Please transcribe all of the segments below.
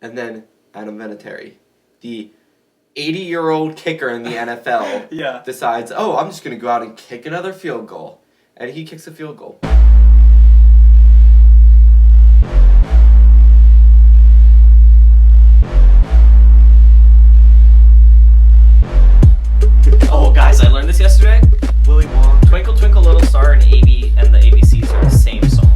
And then Adam Vinatieri, the 80-year-old kicker in the NFL, decides, oh, I'm just going to go out and kick another field goal. And he kicks a field goal. Oh, guys, I learned this yesterday. Willy Wonka. Twinkle, Twinkle, Little Star and AB and the ABCs are the same song.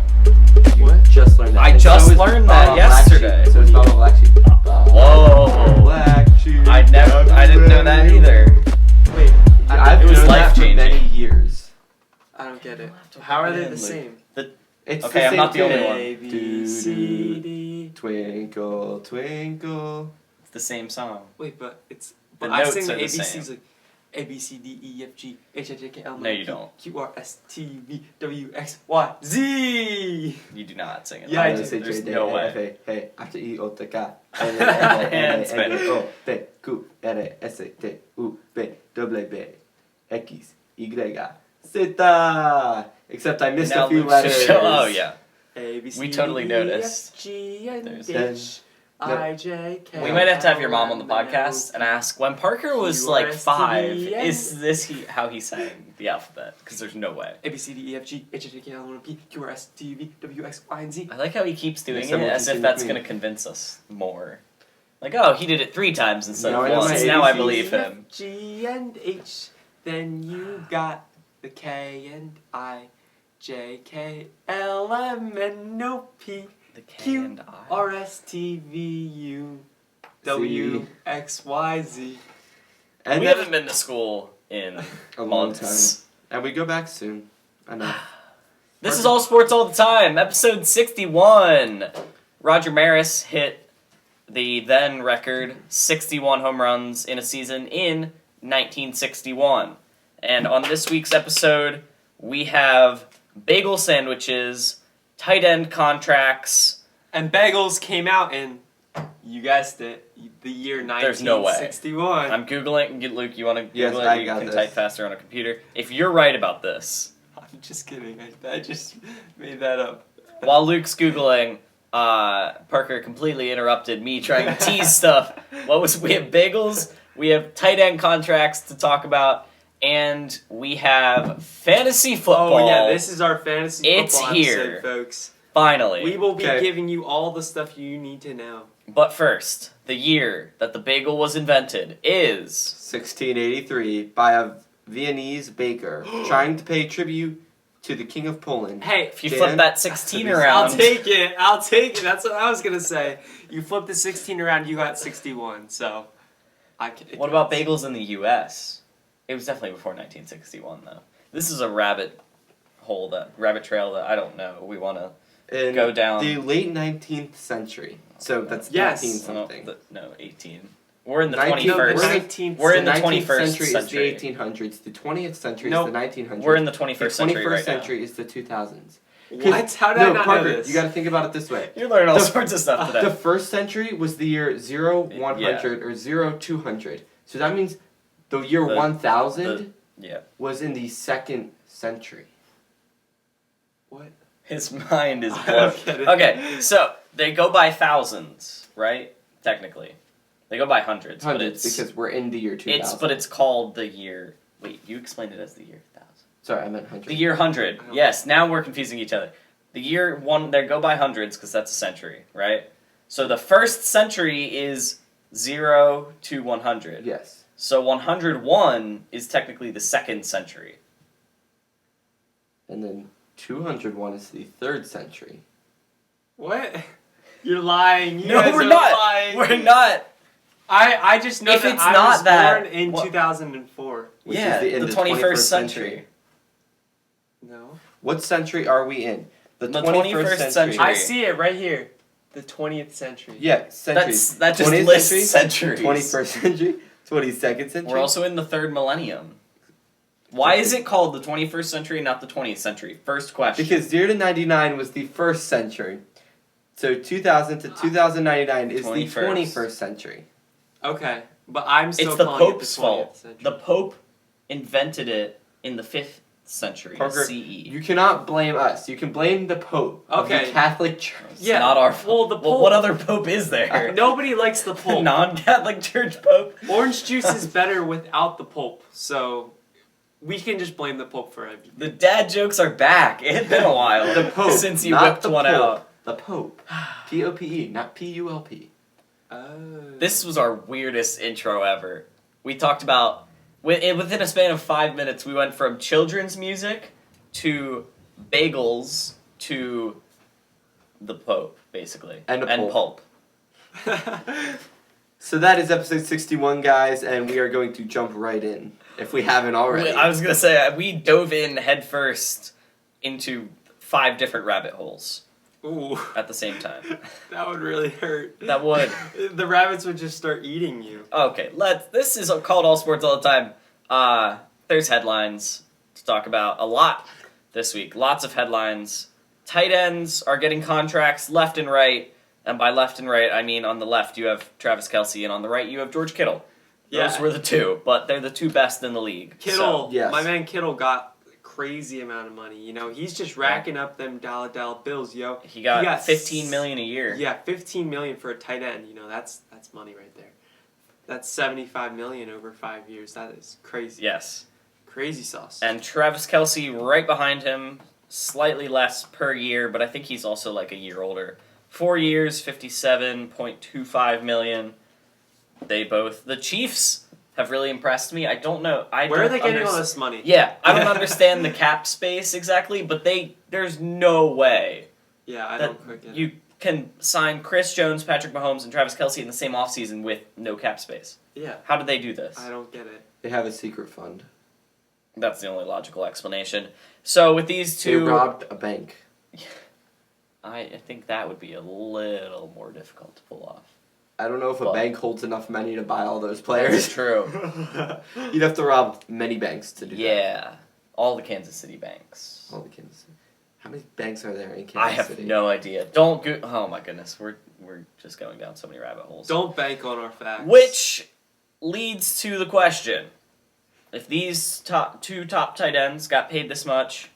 What? Just learned that. I just learned that yesterday. So it's Baba Black Sheep. Whoa. Black Sheep. I didn't know that either. Wait, I've it was known that for life-changing. many years. I don't get it. How are they the same? It's Okay, the I'm same not the only thing. one. A, B, C, D. Twinkle, twinkle. It's the same song. Wait, but it's... The But I notes sing the are the ABCs same. like A, B, C, D, E, F, G, H, I, J, K, L, M, No, N, you P, don't. Q, R, S, T, V, W, X, Y, Z! You do not sing it. Yeah, I like do. that. There's no way. Hey, after E, O, T, K. And Spanish. O, P, Q, R, S, T, U, V, W, X, Y, Z. Except I missed Now a few Luke's just letters. show- Oh, yeah. A, B, C, We totally D, noticed. F, G, and There's- H, I, J, K, We might have to have your mom L, on the M, N, O, podcast and ask, when Parker was like 5, is this how he sang the alphabet? Because there's no way. A, B, C, D, E, F, G, H, I, J, K, L, M, N, O, P, Q, R, S, T, V, W, X, Y, and Z. I like how he keeps doing Next it time we'll as if continue that's with going me. to convince us more. Like, oh, he did it 3 times instead No, of I know my once. Now I ABCs. believe him. G and H, then you got the K and I, J, K, L, M, N, O, P, The K Q, and I. R, S, T, V, U, W, X, Y, Z. And We then haven't been to school in a long months. time. And we go back soon. Enough. This is All Sports All the Time, episode 61. Roger Maris hit the then record 61 home runs in a season in 1961. And on this week's episode, we have bagel sandwiches, tight end contracts. And bagels came out in, you guessed it, the year 1961. There's no way. I'm Googling. Luke, you want to Google Yes, I it? You got can this. type faster on a computer. If you're right about this, I'm just kidding. I just made that up. while Luke's Googling, Parker completely interrupted me trying to tease stuff. We have bagels, we have tight end contracts to talk about, and we have fantasy football. Oh yeah, this is our fantasy It's football here. episode, folks. Finally. We will be Okay. giving you all the stuff you need to know. But first, the year that the bagel was invented is 1683 by a Viennese baker trying to pay tribute to the King of Poland. Hey, if you Dan? flip that 16 I'll around. I'll take it. That's what I was gonna say. You flip the 16 around, you got 61. So, What about bagels in the U.S.? It was definitely before 1961, though. This is a rabbit trail that I don't know. We want to In go down. the late 19th century. So that's Yes. 19 something. No, 18. We're in the 19 21st. 19th We're in the The 19th 21st century century. is the 1800s. The 20th century Nope. is the 1900s. We're in the The 21st 21st century right century is the 2000s. What? How did I not Parker, know this? you got to think about it this way. now. You're learning all The- sorts of stuff today. The first century was the year 0100 or 0200. So that means the year 1000 yeah. was in the second century. What? His mind is I blown. don't get it. Okay, so they go by thousands, right? Technically. They go by hundreds, but Hundreds, it's because we're in the year 2000. it's called the year. Wait, you explained it as the year 1000. Sorry, I meant 100. The year 100. Yes, now we're confusing each other. The year 1, they go by hundreds because that's a century, right? So the first century is 0 to 100. Yes. So 101 is technically the second century. And then 201 is the third century. What? You're lying. You No, guys we're are not. Lying. We're not. I just know If that it's I not was that, born in what- 2004. Which yeah, is in the 21st century. No. What century are we in? The 21st century. I see it right here. The 20th century. Yeah, centuries. That just 20th lists century, centuries. 21st century, 22nd century. We're also in the third millennium. Why is it called the 21st century and not the 20th century? First question. Because 0 to 99 was the first century. So 2000 to 2099 is the 21st century. Okay, but I'm still It's the calling Pope's it the 20th fault. century. The Pope invented it in the 5th century Parker, CE. You cannot blame us. You can blame the Pope of the Catholic Church. It's not our fault. Well, the Pope. What other Pope is there? Nobody likes the Pope. Non-Catholic Church Pope. Orange juice is better without the Pope, so we can just blame the Pope for everything. The dad jokes are back. It had been a while The Pope, since you not whipped the one Pope. out. The Pope. P-O-P-E, not P-U-L-P. This was our weirdest intro ever. We talked about, within a span of 5 minutes, we went from children's music to bagels to the Pope, basically. And pulp. So that is episode 61, guys, and we are going to jump right in, if we haven't already. I was going to say, we dove in headfirst into 5 different rabbit holes. Ooh. At the same time. That would really hurt. That would. The rabbits would just start eating you. Okay, this is called All Sports All the Time. There's headlines to talk about a lot this week. Lots of headlines. Tight ends are getting contracts left and right. And by left and right, I mean on the left you have Travis Kelce, and on the right you have George Kittle. Those were the two, but they're the 2 best in the league. Kittle, yes. My man Kittle got crazy amount of money. You know, he's just racking up them dollar bills, yo. He got $15 million a year. Yeah, $15 million for a tight end. You know, that's money right there. That's $75 million over 5 years. That is crazy. Yes. Crazy sauce. And Travis Kelce right behind him, slightly less per year, but I think he's also like a year older. 4 years, $57.25 million. The Chiefs have really impressed me. I don't know. Where are they getting all this money? Yeah, I don't understand the cap space exactly, but there's no way. Yeah, I don't quite get it. You can sign Chris Jones, Patrick Mahomes, and Travis Kelce in the same offseason with no cap space. Yeah. How did they do this? I don't get it. They have a secret fund. That's the only logical explanation. So with these two... They robbed a bank. I think that would be a little more difficult to pull off. I don't know if a bank holds enough money to buy all those players. That's true. You'd have to rob many banks to do that. Yeah. All the Kansas City banks. All the Kansas City. How many banks are there in Kansas I have City? no idea. Don't go... Oh my goodness. We're just going down so many rabbit holes. Don't bank on our facts. Which leads to the question. If these two top tight ends got paid this much,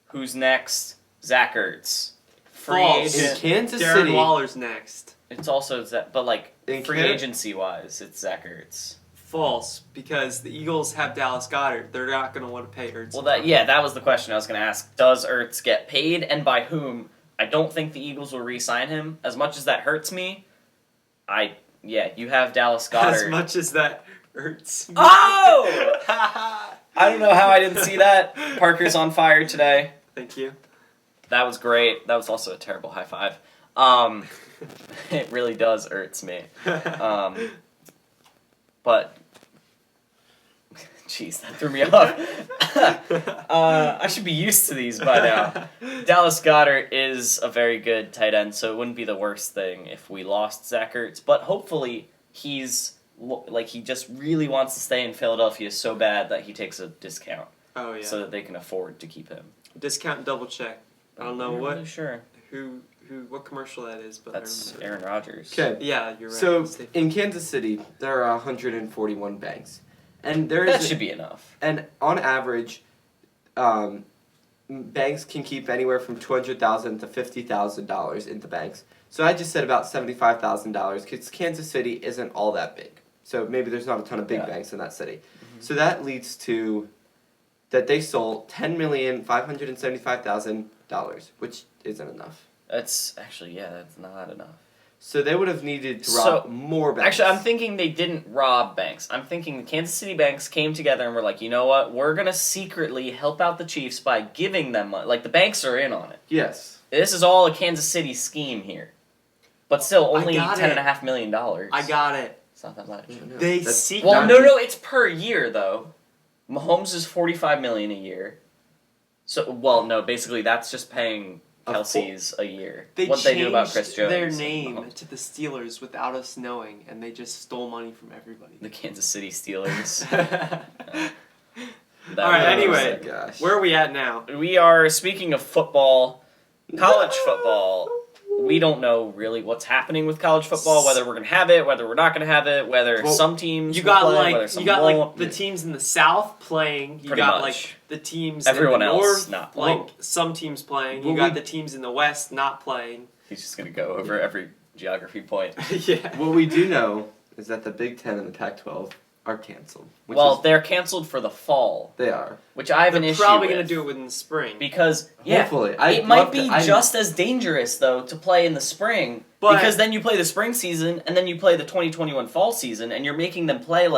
who's next? Zach Ertz. Free agent. In Kansas Darren City. Waller's next. It's also Zach, but like In free agency wise, it's Zach Ertz. False, because the Eagles have Dallas Goedert. They're not going to want to pay Ertz. Well, that was the question I was going to ask. Does Ertz get paid, and by whom? I don't think the Eagles will re-sign him. As much as that hurts me, you have Dallas Goedert. As much as that hurts me. Oh! I don't know how I didn't see that. Parker's on fire today. Thank you. That was great. That was also a terrible high five. It really does hurts me. But, jeez, that threw me off. I should be used to these by now. Dallas Goedert is a very good tight end, so it wouldn't be the worst thing if we lost Zach Ertz. But hopefully he just really wants to stay in Philadelphia so bad that he takes a discount. Oh, yeah. So that they can afford to keep him. Discount double check. I don't know I'm what. really sure. What commercial that is, but That's I remember. Aaron Rodgers. Okay. Yeah, you're right. So in Kansas City, there are 141 banks, and That should be enough. And on average, banks can keep anywhere from $200,000 to $50,000 in the banks. So I just said about $75,000 because Kansas City isn't all that big. So maybe there's not a ton of big banks in that city. Mm-hmm. So that leads to that they sold $10,575,000, which isn't enough. That's not enough. So they would have needed to rob more banks. Actually, I'm thinking they didn't rob banks. I'm thinking the Kansas City banks came together and were like, you know what? We're going to secretly help out the Chiefs by giving them money. Like, the banks are in on it. Yes. This is all a Kansas City scheme here. But still, only $10.5 million. I got it. It's not that much. No, Well, no, it's per year, though. Mahomes is $45 million a year. So, no, basically that's just paying Kelsey's a year. They do about Chris Jones. Their name to the Steelers without us knowing, and they just stole money from everybody. The Kansas City Steelers. All right. Anyway, where are we at now? We are speaking of football, college football. we don't know really what's happening with college football, whether we're gonna have it, whether we're not gonna have it, whether some teams You will got play, whether some won't. the teams in the South playing. You Pretty got much. the teams Everyone in the else North, not playing. some teams playing. Well, You got the teams in the West not playing. He's just gonna go over every geography point. Yeah. What we do know is that the Big Ten and the Pac-12 are canceled. They're canceled for the fall, They are. which I have They're an issue probably with. going to do it within the spring. Because, Hopefully. it might be just as dangerous, though, to play in the spring. But- because then you play the spring season, and then you play the 2021 fall season, and you're making them play,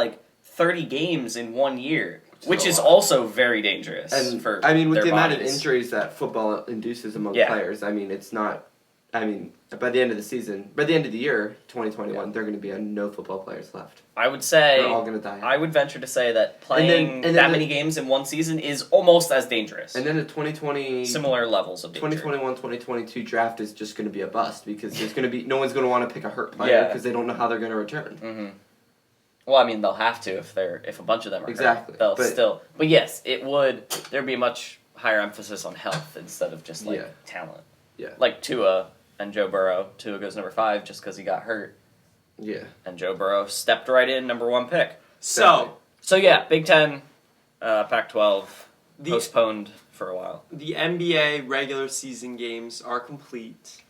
30 games in 1 year. Which is also very dangerous And for with their the amount of bodies. injuries that football induces among Yeah. players, it's not. By the end of the season, by the end of the year, 2021, there are going to be no football players left. I would say, They're all going to die. I would venture to say that playing and then that many games in one season is almost as dangerous. And then the 2020, Similar levels of danger. 2021, 2022 draft is just going to be a bust because there's going to be no one's going to want to pick a hurt player because they don't know how they're going to return. Mm-hmm. Well, they'll have to if a bunch of them are Exactly. hurt. They'll still. But yes, there'd be a much higher emphasis on health instead of just talent. Yeah. Like Tua and Joe Burrow. Tua goes number 5 just because he got hurt. Yeah. And Joe Burrow stepped right in, number 1 pick. So yeah, Big Ten, Pac-12 postponed for a while. the NBA regular season games are complete.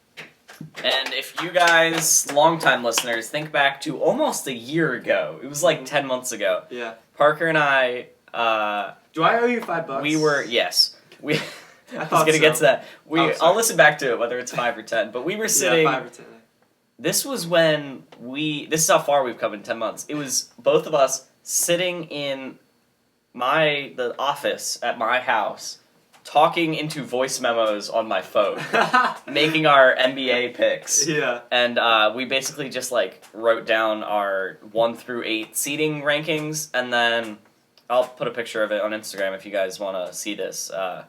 And if you guys, longtime listeners, think back to almost a year ago, it was like 10 months ago. Yeah. Parker and I, Do I owe you $5? we were, yes. I was thought going to get to that. Oh, sorry. I'll listen back to it, whether it's 5 or 10. But we were sitting. Yeah, 5 or 10. This was when this is how far we've come in 10 months. It was both of us sitting in the office at my house, talking into voice memos on my phone, making our NBA picks. Yeah. And we basically just wrote down our 1 through 8 seeding rankings, and then I'll put a picture of it on Instagram if you guys want to see this. The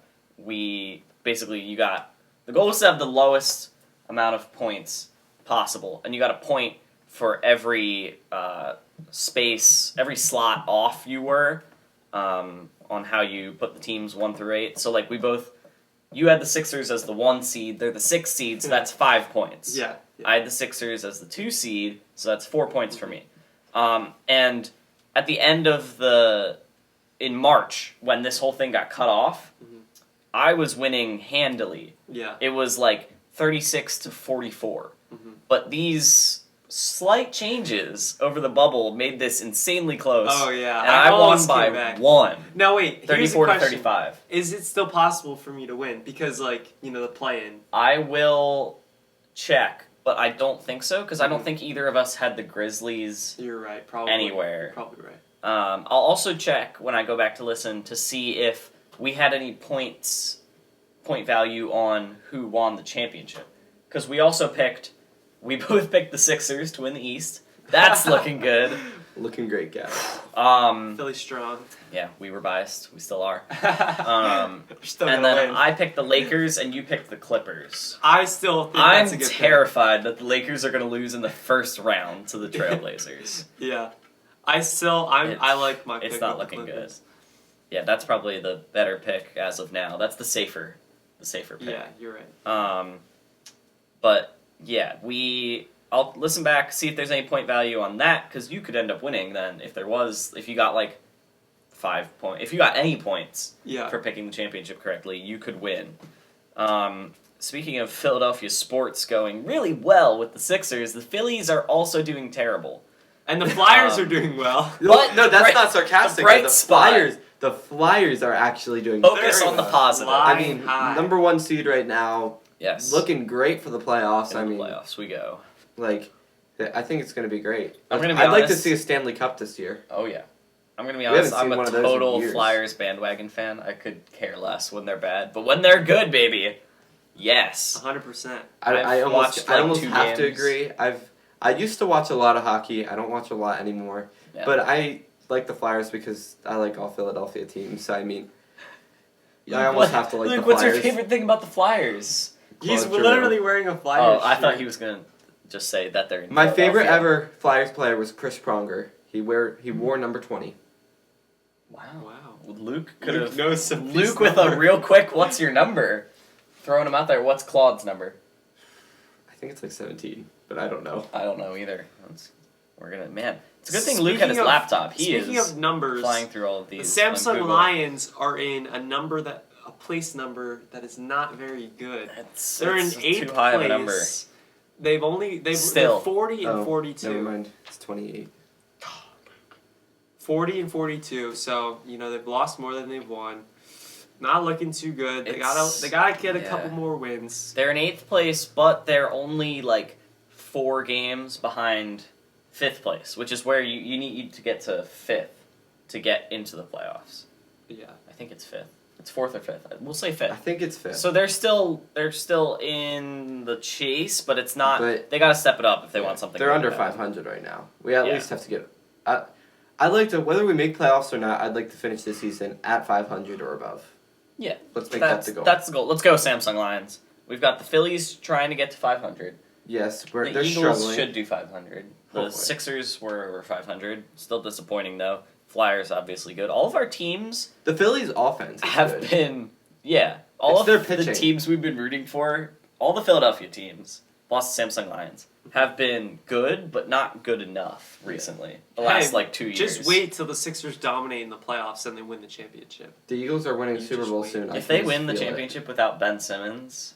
goal was to have the lowest amount of points possible, and you got a point for every every slot off you were on how you put the teams 1 through 8. So you had the Sixers as the 1 seed, they're the 6 seed, so that's 5 points. Yeah. I had the Sixers as the 2 seed, so that's 4 points for me. And at the end of in March, when this whole thing got cut off, I was winning handily. Yeah. It was 36 to 44. Mm-hmm. But these slight changes over the bubble made this insanely close. Oh, yeah. And I won almost by came back. 1. Now, wait. Here's a 34 to question. 35. Is it still possible for me to win? Because, the play-in. I will check, but I don't think so, because I don't think either of us had the Grizzlies You're right. Probably. anywhere. You're probably right. I'll also check when I go back to listen to see if we had any point value on who won the championship. Because we both picked the Sixers to win the East. That's looking good. Looking great, guys. Philly strong. Yeah, we were biased. We still are. We're still And gonna then win. I picked the Lakers, and you picked the Clippers. I still think I'm that's a good terrified that the Lakers are going to lose in the first round to the Trailblazers. pick. Yeah. I like my pick. It's not with the looking good. Clippers. Yeah, that's probably the better pick as of now. That's the safer pick. Yeah, you're right. But yeah, I'll listen back, see if there's any point value on that, because you could end up winning then if you got 5 points. If you got any points for picking the championship correctly, you could win. Speaking of Philadelphia sports going really well with the Sixers, the Phillies are also doing terrible. And the Flyers are doing well. But no, that's bright- not sarcastic. the bright spot. The Flyers are actually doing Focus very on the well. positive. Flying high. number 1 seed right now, Yes. looking great for the playoffs. In the playoffs we go. I think it's going to be great. I'm gonna be I'd like to honest. see a Stanley Cup this year. Oh yeah. I'm gonna be We honest, haven't I'm seen a one of those in total years. Flyers bandwagon fan. I could care less when they're bad. But when they're good, baby, yes. 100%. I I've watched, almost 2 have to games. agree. I used to watch a lot of hockey. I don't watch a lot anymore. Yeah. But I like the Flyers because I like all Philadelphia teams. So I almost have to like Luke, the what's Flyers. your favorite thing about the Flyers? He's Claude literally wearing a Flyers Oh, I thought shirt. he was gonna just say that they're in My favorite Philadelphia. ever Flyers player was Chris Pronger. He wore number 20. Wow. Wow. Luke could Luke have. knows some Luke with a real quick, what's your number? Throwing him out there. What's Claude's number? I think it's like 17, but I don't know. I don't know either. Man, it's a good thing Luke had his Speaking of- laptop. He Speaking is of numbers, flying through all of the these. on Samsung Google. Lions are in a place number that is not very good. They're It's in 8th too high place. of a number. They're Still. 40 and Oh, 42. Never mind. It's 28. 40 and 42. So they've lost more than they've won. Not looking too good. They gotta get a couple more wins. They're in 8th place, but they're only like 4 games behind 5th place, which is where you need to get to 5th to get into the playoffs. Yeah. I think it's 5th. It's 4th or 5th. We'll say 5th. I think it's 5th. So they're still in the chase, but it's not. But- they got to step it up if they want something. They're good under to happen. 500 right now. We at Yeah. least have to get. I'd like to, whether we make playoffs or not, I'd like to finish this season at 500 or above. Yeah, Let's make that the goal. That's the goal. Let's go, Samsung Lions. We've got the Phillies trying to get to 500. Yes, The they're Eagles struggling. should do 500. The Hopefully. Sixers were 500. Still disappointing though. Flyers obviously good. All of our teams The Phillies' offense is have good. been all It's their of the pitching. teams we've been rooting for. All the Philadelphia teams, plus the Samsung Lions, have been good, but not good enough recently. The last 2 years. Just wait till the Sixers dominate in the playoffs and they win the championship. The Eagles are winning You Super just Bowl wait. soon. I If can they just win the feel it. championship without Ben Simmons,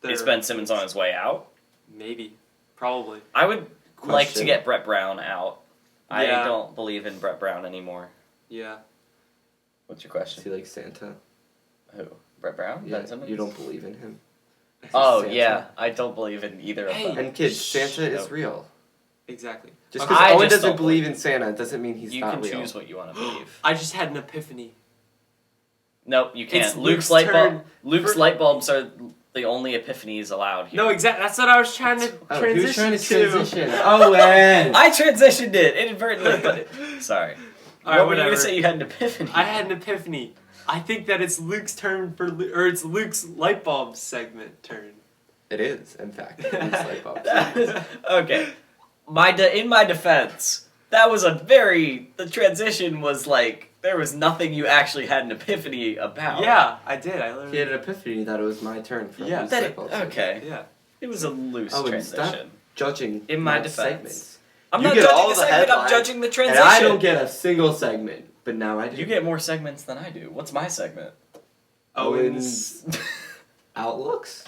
is They're- Ben Simmons on his way out? Maybe. Probably. I would like to Question. get Brett Brown out. I Yeah. don't believe in Brett Brown anymore. Yeah. What's your Is question? he like Santa? Who? Brett Brown? Yeah, Ben Simmons? you don't believe in him. Oh, Santa. yeah. I don't believe in either Hey, of them. And kids, Shh. Santa is Nope. real. Exactly. Just Okay. because I Owen just doesn't don't believe believe- in Santa doesn't mean he's You not can real. choose what you want to believe. I just had an epiphany. Nope, you can't. It's Luke's Luke's light bulb. turn Luke's for- light bulbs are the only epiphanies allowed here. No, exactly. That's what I was trying to Oh, transition who's trying to to. transition? Owen! I transitioned it inadvertently, but sorry. All right, what were you whatever. gonna say? You had an epiphany. I had an epiphany. I think that it's Luke's turn or it's Luke's light bulb segment turn. It is, in fact. Luke's light bulb. Okay. In my defense, that was the transition was like, there was nothing you actually had an epiphany about. Yeah, I did. I He literally. had an epiphany that it was my turn for Yeah. Luke's That light it, bulb. okay. Yeah. It was a loose Owen, transition. stop judging In my my defense. segments. I'm You not get judging all the the segment, I'm headlines, judging the And transition. I don't get a single segment, but now I do. You get more segments than I do. What's my segment? Owen's. outlooks?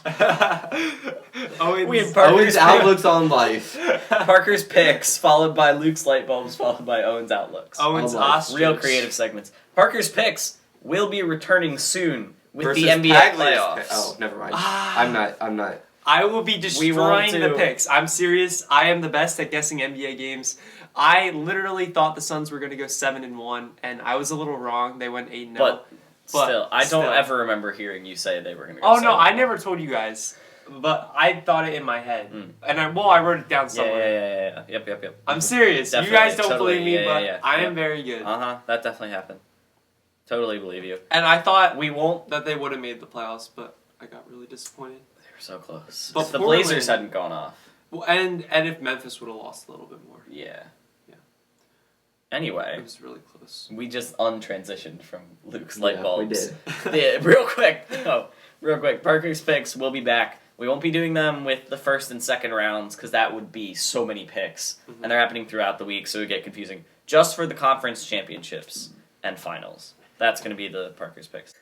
Owen's. We have Parker's Owen's pick- outlooks on life. Parker's picks, followed by Luke's light bulbs, followed by Owen's outlooks. Owen's Oh my. ostrich. Real creative segments. Parker's picks will be returning soon with Versus the NBA Pagler's playoffs. pick- Oh, never mind. Ah. I'm not. I will be We destroying want the to- picks. I'm serious. I am the best at guessing NBA games. I literally thought the Suns were going to go 7-1, and I was a little wrong. They went 8-0. But still, I don't still. ever remember hearing you say they were going to go Oh no, 7-1. I never told you guys, but I thought it in my head, Mm. and I wrote it down Yeah, somewhere. yeah. Yep. I'm serious. Definitely, You guys don't totally, believe me, yeah, but yeah. I am Yep. very good. That definitely happened. Totally believe you. And I thought We won't. that they would have made the playoffs, but I got really disappointed. They were so close. But If the Portland- Blazers hadn't gone off. Well, and if Memphis would have lost a little bit more, Yeah. Yeah. Anyway, it was really close. we just untransitioned from Luke's light Yeah, bulbs. we did. Yeah, real quick. Parker's picks will be back. We won't be doing them with the first and second rounds because that would be so many picks, Mhm. and they're happening throughout the week, so it would get confusing. Just for the conference championships and finals, that's going to be the Parker's picks.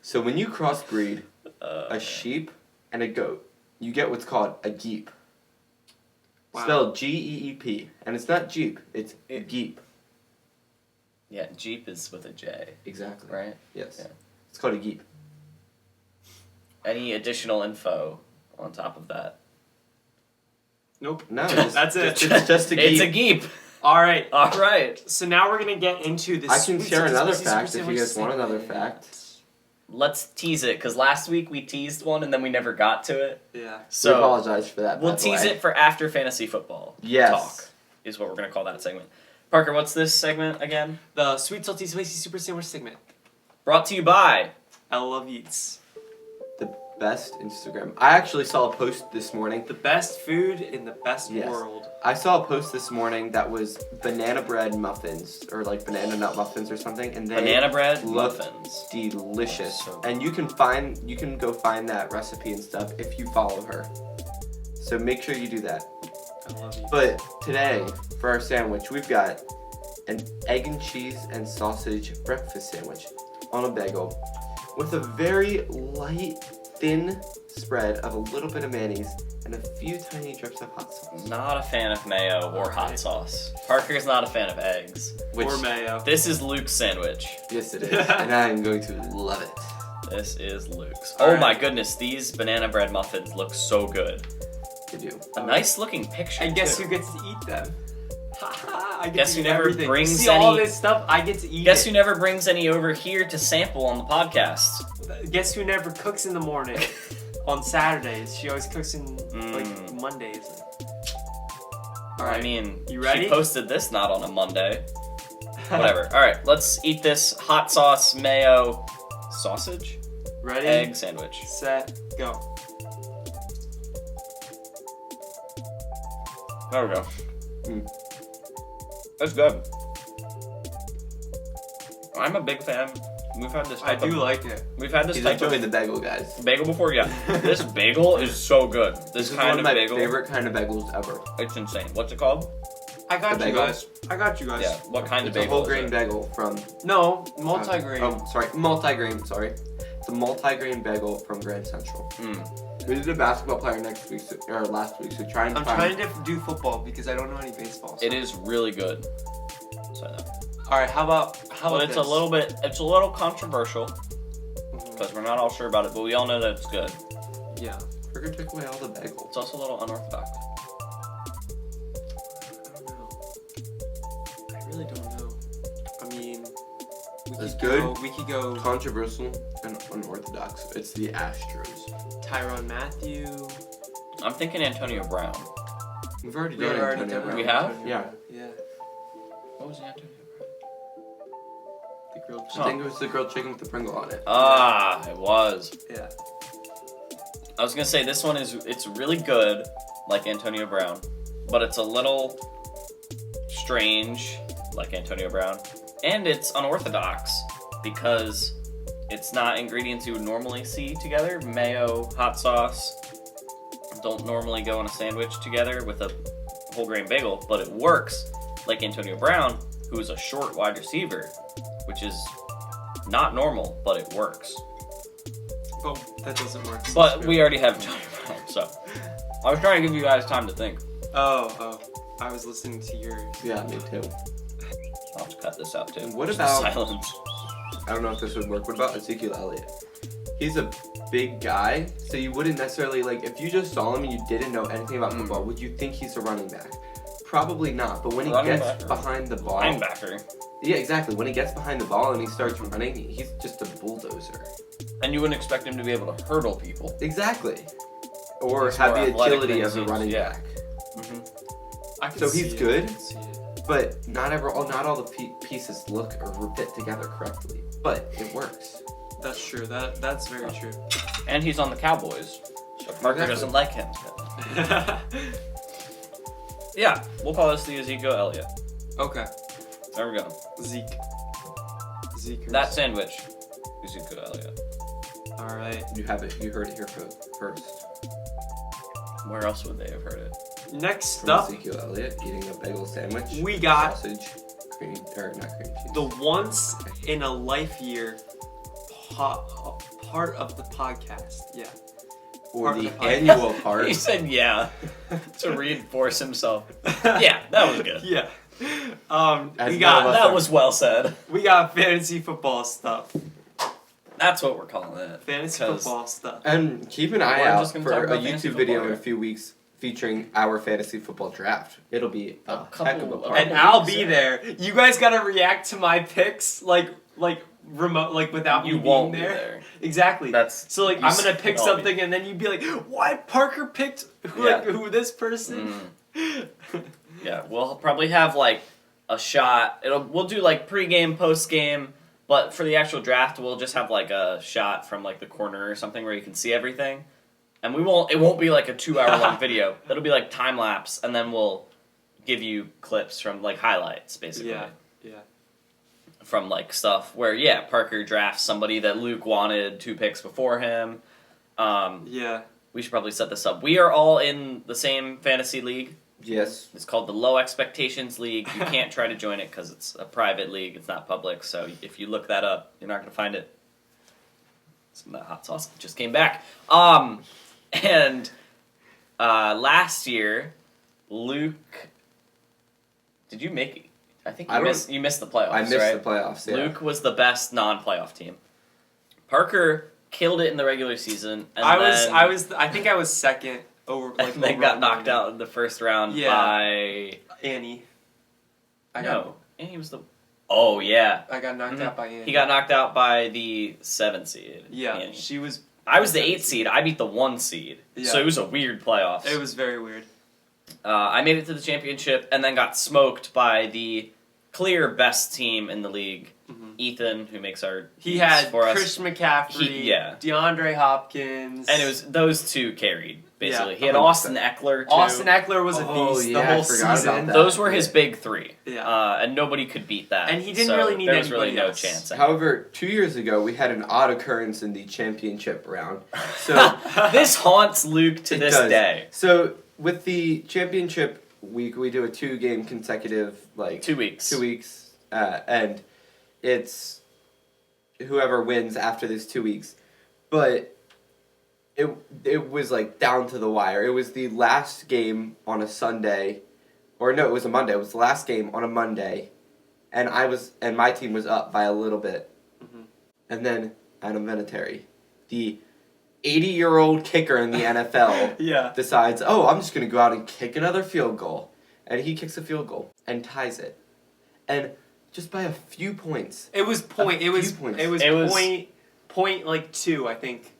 So when you crossbreed Uh, a sheep and a goat, you get what's called a geep. Wow. Spelled Geep, and it's not Jeep, it's geep. Yeah, Jeep is with a J, Exactly. right? Yes. Yeah. It's called a geep. Any additional info on top of that? Nope. No, it's That's it. It's just a geep. It's a geep. All right. All right. So now we're gonna get into this. I can sweet share Sixty another Spicy fact Super if you guys want Sandwich another segment. fact. Let's tease it, because last week we teased one and then we never got to it. Yeah. We So apologize for that. we'll by the tease way. it for after fantasy football. Yes. Talk is what we're going to call that segment. Parker, what's this segment again? The sweet salty spicy super sandwich segment. Brought to you by. I love eats. The best Instagram. I actually saw a post this morning. The best food in the best Yes. world. I saw a post this morning that was banana bread muffins or like banana nut muffins or something, and they Banana bread looked muffins. delicious. So And you can go find that recipe and stuff if you follow her. So make sure you do that. I love you. But today, for our sandwich, we've got an egg and cheese and sausage breakfast sandwich on a bagel with a very light, thin spread of a little bit of mayonnaise and a few tiny drips of hot sauce. Not a fan of mayo or hot sauce. Parker's not a fan of eggs. Or mayo. This is Luke's sandwich. Yes, it is. And I'm going to love it. This is Luke's. All Oh right. my goodness, these banana bread muffins look so good. They do. A nice looking picture. And guess too. who gets to eat them? I get Guess to who eat never everything. brings See all any- this stuff? I get to eat Guess it. who never brings any over here to sample on the podcast? Guess who never cooks in the morning? On Saturdays. She always cooks in like Mm. Mondays. I mean, You ready? she posted this not on a Monday. Whatever. All right, let's eat this hot sauce mayo sausage Ready? egg sandwich. Set, go. There we go. Mm. That's good. I'm a big fan. We've had this I type do of like it. we've had this He's type enjoying of the bagel, guys. bagel before. Yeah, this bagel is so good. This This is kind one of of my bagel, favorite kind of bagels ever. it's insane. What's it called? I got The you bagel? guys. I got you guys. Yeah, what kind It's of a bagel? whole is grain it? bagel from... No, multigrain. multigrain, sorry. It's a multigrain bagel from Grand Central. Mm. We did a basketball player last week, so try and I'm find... trying to do football because I don't know any baseball. So. It is really good. So, All right, how about but it's a this? little controversial Mhm. because we're not all sure about it, but we all know that it's good. Yeah. We're gonna take away all the bagels. It's also a little unorthodox. I don't know. I really don't know. I mean, It's good. We could go Controversial and unorthodox. It's the Astros. Tyrann Matthew. I'm thinking Antonio Brown. We've already We done already Antonio done Brown. We have? Yeah. Yeah. What was the Antonio Brown? The grilled I chicken. think it was the grilled chicken with the Pringle on it. Ah, it was. Yeah. I was gonna say this one it's really good, like Antonio Brown, but it's a little strange, like Antonio Brown, and it's unorthodox because it's not ingredients you would normally see together. Mayo, hot sauce don't normally go in a sandwich together with a whole grain bagel, but it works like Antonio Brown, who is a short wide receiver, which is not normal, but it works. But that doesn't work. But we already have Antonio Brown, so I was trying to give you guys time to think. Oh. I was listening to yours. Yeah, me too. I'll have to cut this out too. And what Just about- the silence? I don't know if this would work. What about Ezekiel Elliott? He's a big guy, so you wouldn't necessarily, like, if you just saw him and you didn't know anything about football, would you think he's a running back? Probably not, but when he Running gets back or behind the ball... Linebacker. Yeah, exactly. When he gets behind the ball and he starts running, he's just a bulldozer. And you wouldn't expect him to be able to hurdle people. Exactly. Or He's have more the athletic agility than of a seems, running yeah. back. I can So see he's it. good? I can see it. But not all the pieces look or fit together correctly. But it works. That's true. That's very true. And he's on the Cowboys, so Parker Exactly. doesn't like him. Yeah, we'll call this the Ezekiel Elliott. Okay. There we go. Zeke. That sandwich, Ezekiel Elliott. All right. You have it. You heard it here first. Where else would they have heard it? Next From up, Ezekiel Elliott eating a bagel sandwich. we got sausage, not cream cheese. the once in a life year part of the podcast. Yeah. or part of the the podcast. annual part. He said yeah to reinforce himself. Yeah, that was good. Yeah. As We none of us got That was well said. fantasy football stuff. That's what we're calling it. Fantasy 'Cause- football stuff. And keep an eye We're out just gonna for talk a about fantasy YouTube video football in a here. few weeks featuring our fantasy football draft. It'll be a heck of a part. And I'll be there. You guys gotta react to my picks like remote, like without You me won't being be there. there. Exactly. That's So like you I'm gonna s- pick I'll something and then you'd be like, "What? Parker picked who, Yeah. who this person?" Yeah, we'll probably have like a shot. We'll do like pregame, postgame, but for the actual draft, we'll just have like a shot from like the corner or something where you can see everything. And it won't be like a 2-hour long video. It'll be like time lapse, and then we'll give you clips from like highlights, basically. Yeah. From like stuff where Parker drafts somebody that Luke wanted 2 picks before him. Yeah. we should probably set this up. We are all in the same fantasy league. Yes. It's called the Low Expectations League. You can't try to join it because it's a private league. It's not public. So if you look that up, you're not going to find it. Some of that hot sauce just came back. And last year, Luke, did you make? I think you missed the playoffs. I missed right? the playoffs. Yeah. Luke was the best non-playoff team. Parker killed it in the regular season. And I think I was second over. Like, and then got knocked out in the first round by Annie. Annie was the. Oh yeah. I got knocked out by Annie. He got knocked out by the 7th seed. Yeah, Annie. she was. I was the 8th seed. I beat the 1 seed. Yeah. So it was a weird playoffs. It was very weird. I made it to the championship and then got smoked by the clear best team in the league. Ethan, who makes our He had for us. Christian McCaffrey, DeAndre Hopkins, and it was those two carried basically. Yeah, he had 100%. Austin Eckler too. Austin Eckler was a beast the whole I forgot season. about that. Those were his big 3. Yeah. And nobody could beat that. And he didn't so really need there was really anybody no else. chance. However, 2 years ago, we had an odd occurrence in the championship round. So This haunts Luke to It this does. day. So with the championship week, we do a 2-game consecutive 2 weeks. 2 weeks, and it's whoever wins after these 2 weeks. But it was like down to the wire. It was the last game on a Sunday, or no, it was a Monday. It was the last game on a Monday, and my team was up by a little bit, and then Adam Vinatieri, the 80-year-old kicker in the NFL, decides, oh, I'm just going to go out and kick another field goal. And he kicks a field goal and ties it. And just by a few points. It was point. It was point like 2, I think.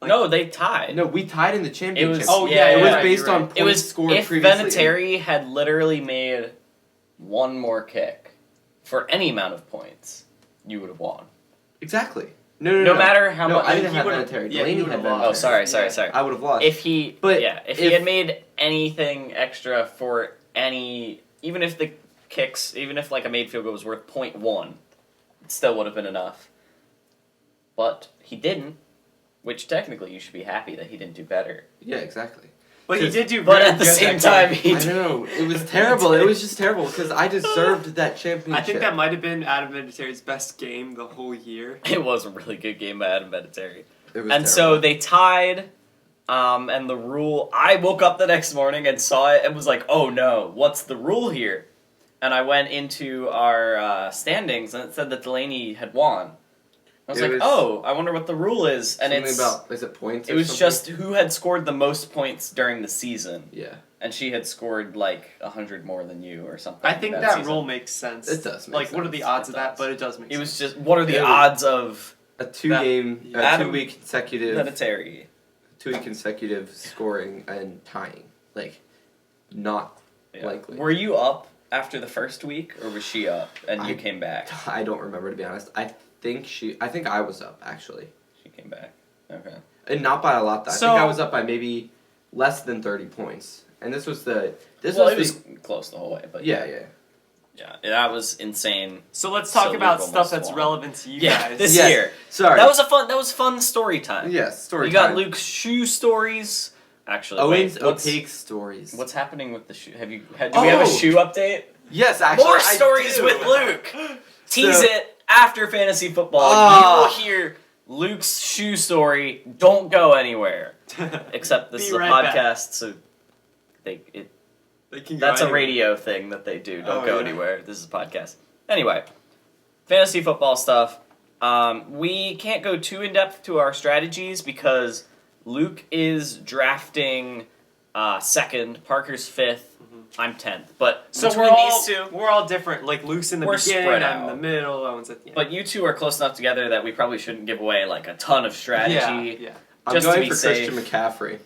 Like, No, they tied. No, we tied in the championship. It was it was right, based you're on right. points It was scored if previously. Vinatieri had literally made one more kick for any amount of points, you would have won. Exactly. No matter how no, much. I didn't have would've- Vinatieri. yeah, he Delaney would've had lost. Vinatieri. Oh, sorry. I would have lost. If he if had made anything extra for any, even if like a made field goal was worth 0.1, it still would have been enough. But he didn't, which technically you should be happy that he didn't do better. Yeah, exactly. But he did do. But very at the good same that time, game. he I know. It was terrible. It was just terrible because I deserved that championship. I think that might have been Adam Vinatieri's best game the whole year. It was a really good game by Adam Vinatieri. It was And so terrible. they tied, and the rule, I woke up the next morning and saw it and was like, oh no, what's the rule here? And I went into our standings and it said that Delaney had won. I was I wonder what the rule is. And Something it's about, is it points? it or was something? just who had scored the most points during the season. Yeah. And she had scored like 100 more than you or something. I think that season. rule makes sense. It does make Like, what are sense. the odds of It that? does. But it does make It sense. was just, what are the It was- odds of A 2-week consecutive, Vinatieri? 2-week consecutive scoring and tying. Like, not likely. Were you up after the first week, or was she up and you came back? I don't remember, to be honest. I think I was up, actually. She came back. Okay. And not by a lot, though. I So- think I was up by maybe less than 30 points. And this was It was close the whole way, but yeah. that was insane. So let's talk So about Luke stuff almost that's won. relevant to you Yeah, guys. this Yes. year. Sorry. That was fun story time. Yes, story You got time. Luke's shoe stories. Actually, Owen's wait, opaque stories. what's happening with the shoe? Do we have a shoe update? Yes, actually, More I stories do. with Luke. Tease So- it after fantasy football. Ah. You will hear Luke's shoe story. Don't go anywhere. Except this Be is a right back. podcast, so They can go that's a anywhere. radio thing that they do. Don't Oh, go yeah. anywhere. This is a podcast. Anyway, fantasy football stuff. We can't go too in depth to our strategies because Luke is drafting second, Parker's 5th, I'm 10th. But So between these two, we're all different. Like Luke's in the We're beginning, spread I'm in out. the middle, Owen's at the end. but you two are close enough together that we probably shouldn't give away like a ton of strategy. Yeah. I'm Just to going be for safe. Christian McCaffrey.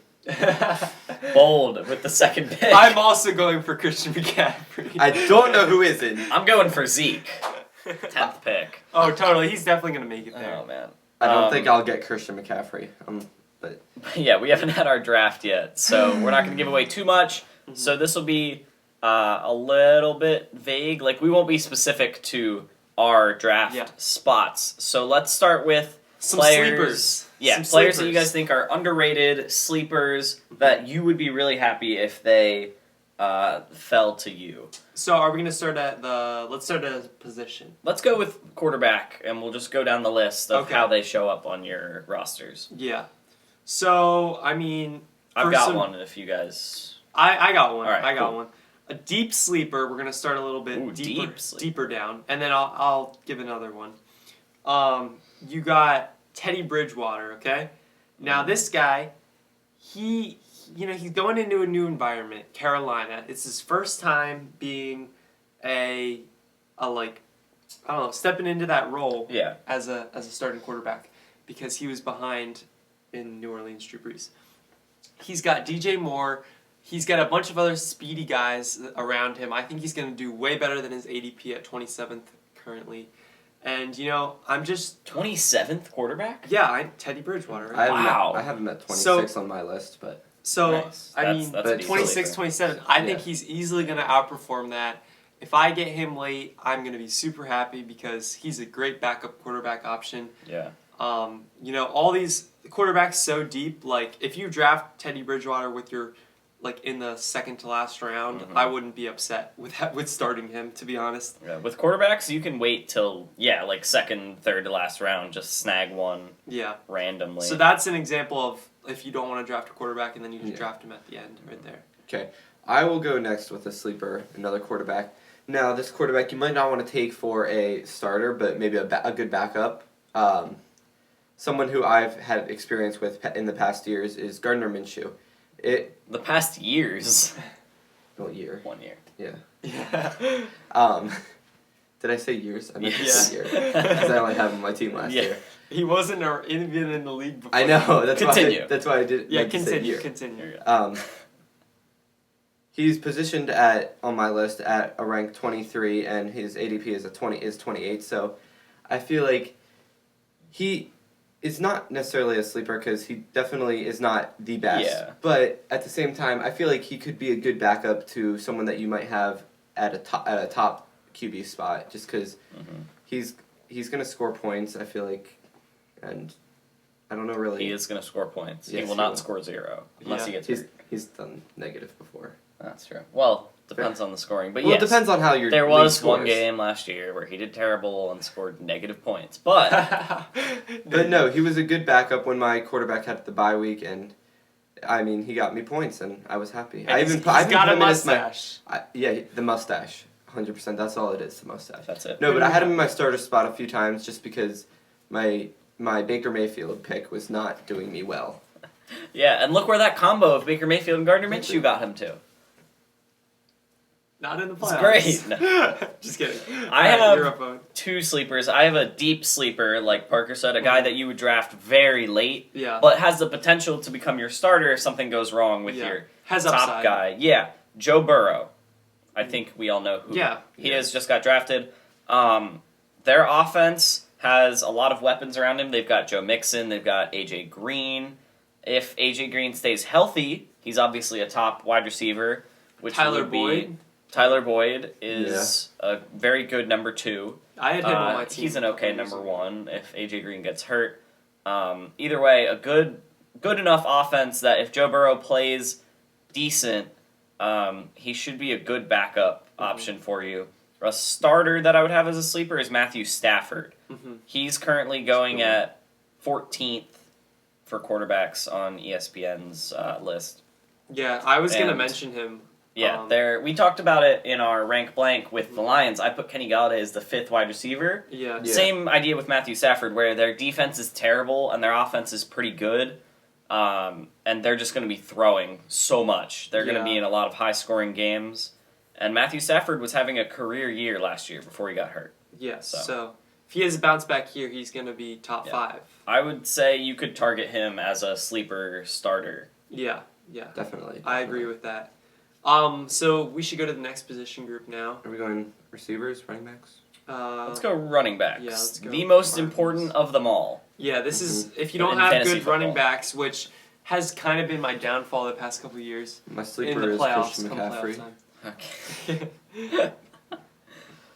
Bold with the second pick. I'm also going for Christian McCaffrey. I don't know who isn't. I'm going for Zeke, 10th pick. Oh, totally. He's definitely gonna make it there. Oh man. I don't think I'll get Christian McCaffrey. But Yeah, we haven't had our draft yet, so we're not going to give away too much. So this will be a little bit vague. Like, we won't be specific to our draft spots. So let's start with Some players. sleepers. Yeah, Some players that you sleepers. guys think are underrated, sleepers that you would be really happy if they fell to you. So are we gonna start at let's start at a position. Let's go with quarterback, and we'll just go down the list of Okay. how they show up on your rosters. Yeah. So I mean, I've for got some- one if you guys. I got one. All right, I got cool. one. A deep sleeper. We're gonna start a little bit Ooh, deeper, deep sleep. deeper down, and then I'll give another one. You got Teddy Bridgewater. Okay. Now this guy, he's going into a new environment, Carolina. It's his first time being a like, I don't know, stepping into that role Yeah. as a starting quarterback because he was behind in New Orleans Drew Brees. He's got DJ Moore. He's got a bunch of other speedy guys around him. I think he's going to do way better than his ADP at 27th currently. And, I'm just... 27th quarterback? Yeah, Teddy Bridgewater. Right? I have him at 26 on my list, but... So, Nice. That's a decent 26, sleeper. 27, I think Yeah. he's easily going to outperform that. If I get him late, I'm going to be super happy because he's a great backup quarterback option. Yeah. All these quarterbacks so deep, like, if you draft Teddy Bridgewater with your... like in the second to last round, Mhm. I wouldn't be upset with starting him, to be honest. Yeah. With quarterbacks, you can wait till, like second, third to last round, just snag one Yeah. randomly. So that's an example of if you don't want to draft a quarterback and then you just Yeah. draft him at the end, right there. Okay, I will go next with a sleeper, another quarterback. Now, this quarterback you might not want to take for a starter, but maybe a good backup. Someone who I've had experience with in the past years is Gardner Minshew. The past years. What year? 1 year. Yeah. Yeah. Did I say years? I meant to Yes. say year. Because I only have him on my team last Yeah. year. He wasn't even in the league before. I know. Continue. That's why I did. Yeah, meant to say year. continue. He's positioned on my list at a rank 23, and his ADP is 28. So, I feel like he is not necessarily a sleeper because he definitely is not the best. Yeah. But at the same time, I feel like he could be a good backup to someone that you might have at a top QB spot, just because he's gonna score points. I feel like, and I don't know really. He is going to score points. Yes, he will he not will. score 0 unless he gets He's hurt. he's done negative before. That's true. Well, depends on the scoring, but Well, yes. it depends on how your There league was one scores. game last year where he did terrible and scored negative points, but But no, he was a good backup when my quarterback had the bye week, and I mean, he got me points, and I was happy. And I he's even put got a him in as mustache. the mustache, 100%. That's all it is, the mustache. that's it. No, but I had him in my starter spot a few times just because my Baker Mayfield pick was not doing me well. Yeah, and look where that combo of Baker Mayfield and Gardner Minshew got him to. Not in the It's playoffs. great. Just kidding. I Alright, have- you're up, Owen. 2 sleepers. I have a deep sleeper, like Parker said, a guy that you would draft very late, Yeah. but has the potential to become your starter if something goes wrong with Yeah. your Has top upside. guy. Yeah, Joe Burrow. I think we all know who Yeah. he is. Just got drafted. Their offense has a lot of weapons around him. They've got Joe Mixon. They've got AJ Green. If AJ Green stays healthy, he's obviously a top wide receiver. Which Tyler would be Boyd. Tyler Boyd is a very good number 2. I had him on my team. He's an okay number 1 if AJ Green gets hurt. Either way, a good enough offense that if Joe Burrow plays decent, he should be a good backup option for you. A starter that I would have as a sleeper is Matthew Stafford. Mhm. He's currently going at 14th for quarterbacks on ESPN's list. Yeah, I was gonna And- mention him. Yeah, we talked about it in our rank blank with the Lions. I put Kenny Galladay as the 5th wide receiver. Yeah. Yeah. Same idea with Matthew Stafford, where their defense is terrible and their offense is pretty good, and they're just going to be throwing so much. They're going to Yeah. be in a lot of high-scoring games. And Matthew Stafford was having a career year last year before he got hurt. Yes. So. So if he has a bounce back here, he's gonna be top Yeah. 5. I would say you could target him as a sleeper starter. Yeah. Yeah. Definitely. I agree with that. So we should go to the next position group now. Are we going receivers, running backs? Let's go running backs. yeah, let's go the most running important backs. of them all. Yeah, this is if you In don't have fantasy good running football. backs, which has kind of been my downfall the past couple of years My in sleeper the is playoffs. Christian Come playoff McCaffrey. time. Okay.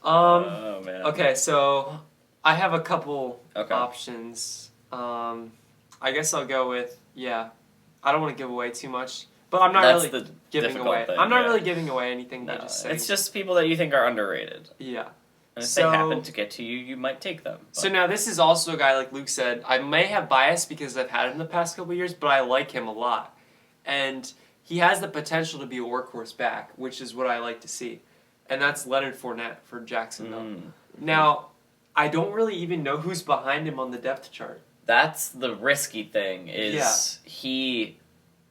Um. Oh man. Okay, so I have a couple Okay. options. I guess I'll go with I don't want to give away too much, but I'm not That's really the giving difficult away. thing, I'm not yeah. really giving away anything by No, just saying. it's just people that you think are underrated. Yeah. And if So- they happen to get to you, you might take them. So now this is also a guy like Luke said. I may have bias because I've had him the past couple years, but I like him a lot, and he has the potential to be a workhorse back, which is what I like to see, and that's Leonard Fournette for Jacksonville. Now, I don't really even know who's behind him on the depth chart. That's the risky thing. Is he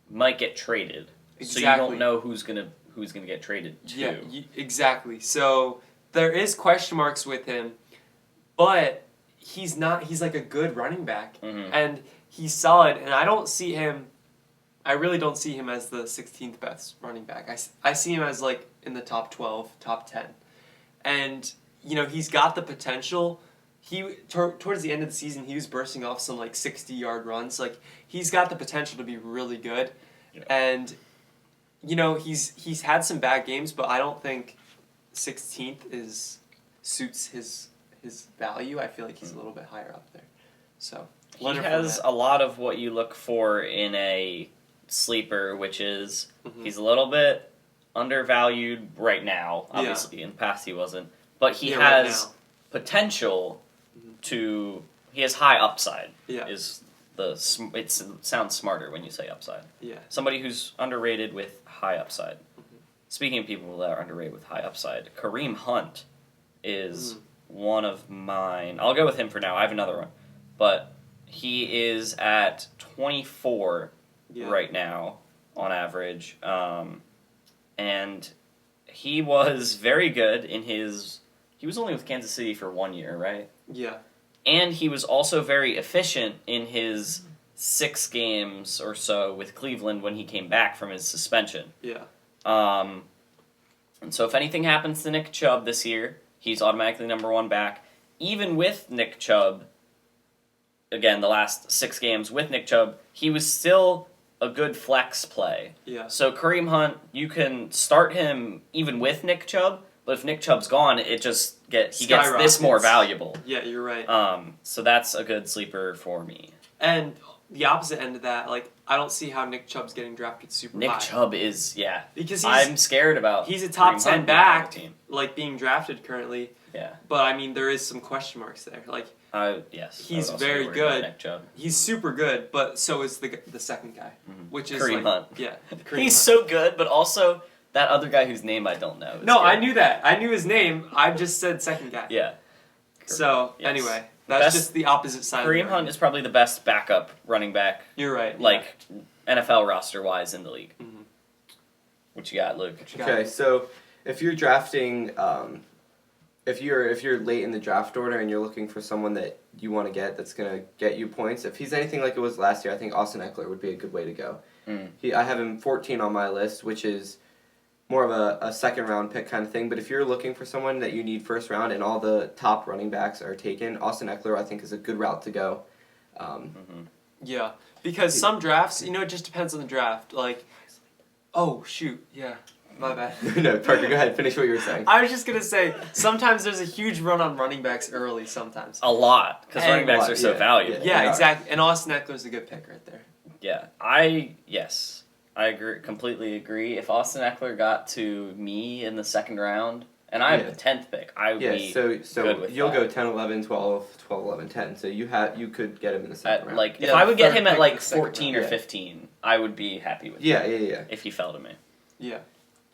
might get traded, so you Exactly. don't know who's gonna get traded to. Yeah, exactly. So there is question marks with him, but he's not. He's like a good running back, and he's solid. And I don't see him. I really don't see him as the 16th best running back. I see him as like in the top 12, top 10, and he's got the potential. Towards the end of the season, he was bursting off some like 60-yard runs. Like he's got the potential to be really good, and he's had some bad games, but I don't think 16th suits his value. I feel like he's a little bit higher up there. So He Leonard has Fournette. a lot of what you look for in a sleeper, which is he's a little bit undervalued right now. Obviously, in the past he wasn't, but he right has now. potential to. He has high upside. Yeah. Is it sounds smarter when you say upside. Yeah. Somebody who's underrated with high upside. Speaking of people that are underrated with high upside, Kareem Hunt is one of mine. I'll go with him for now. I have another one, but he is at 24 right now on average, and he was very good in his. He was only with Kansas City for 1 year, right? Yeah. And he was also very efficient in his 6 games or so with Cleveland when he came back from his suspension. Yeah. And so if anything happens to Nick Chubb this year, he's automatically number 1 back. Even with Nick Chubb, again, the last 6 games with Nick Chubb, he was still a good flex play. Yeah. So Kareem Hunt, you can start him even with Nick Chubb, but if Nick Chubb's gone, he gets this more valuable. Yeah, you're right. So that's a good sleeper for me. And the opposite end of that, like I don't see how Nick Chubb's getting drafted super high. Nick Chubb is because I'm scared about. He's a top Kareem 10 Hunt being on back, the team. like being drafted currently. Yeah. But I mean, there is some question marks there. Like yes, he's I would also very be worried about good. Nick Chubb. He's super good, but so is the second guy, which is Kareem Hunt. Yeah, He's so good, but also that other guy whose name I don't know. No, good. I knew that. I knew his name. I just said second guy. Yeah. So Yes. anyway, that's just the opposite side. Kareem Hunt is probably the best backup running back. You're right. Like NFL roster wise in the league. What you got, Luke? Okay, so if you're drafting, if you're late in the draft order and you're looking for someone that you want to get that's gonna get you points, if he's anything like it was last year, I think Austin Eckler would be a good way to go. I have him 14 on my list, which is more of a second round pick kind of thing. But if you're looking for someone that you need first round and all the top running backs are taken, Austin Eckler I think is a good route to go. Yeah, because some drafts, it just depends on the draft. Like, oh shoot, yeah, my bad. No, Parker, go ahead. Finish what you were saying. I was just gonna say sometimes there's a huge run on running backs early. Sometimes. A lot, because And- running backs are so Yeah, valuable. Yeah, they are. exactly. And Austin Eckler's a good pick right there. Yeah, I agree, completely agree. If Austin Eckler got to me in the second round, and I have the 10th pick, I would be so good with you'll that. go 10, 11, 12, 12, 11, 10. So you could get him in the second round. If Yeah, I would get third him at pick like in the second 14 round. or 15, I would be happy with yeah, him if he fell to me. Yeah.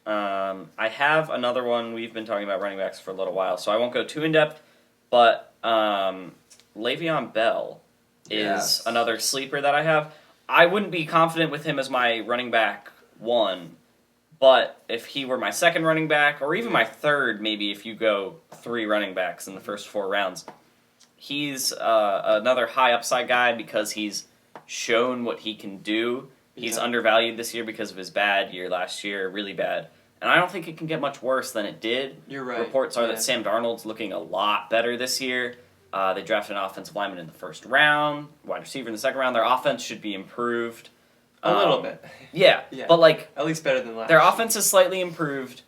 I have another one. We've been talking about running backs for a little while, so I won't go too in depth. But Le'Veon Bell is another sleeper that I have. I wouldn't be confident with him as my running back 1, but if he were my second running back, or even my third, maybe if you go 3 running backs in the first 4 rounds, he's another high upside guy because he's shown what he can do. He's undervalued this year because of his bad year last year, really bad. And I don't think it can get much worse than it did. You're right. Reports are that Sam Darnold's looking a lot better this year. They drafted an offensive lineman in the first round, wide receiver in the second round. Their offense should be improved. A little bit. Yeah, Yeah. but At least better than last. their offense is slightly improved.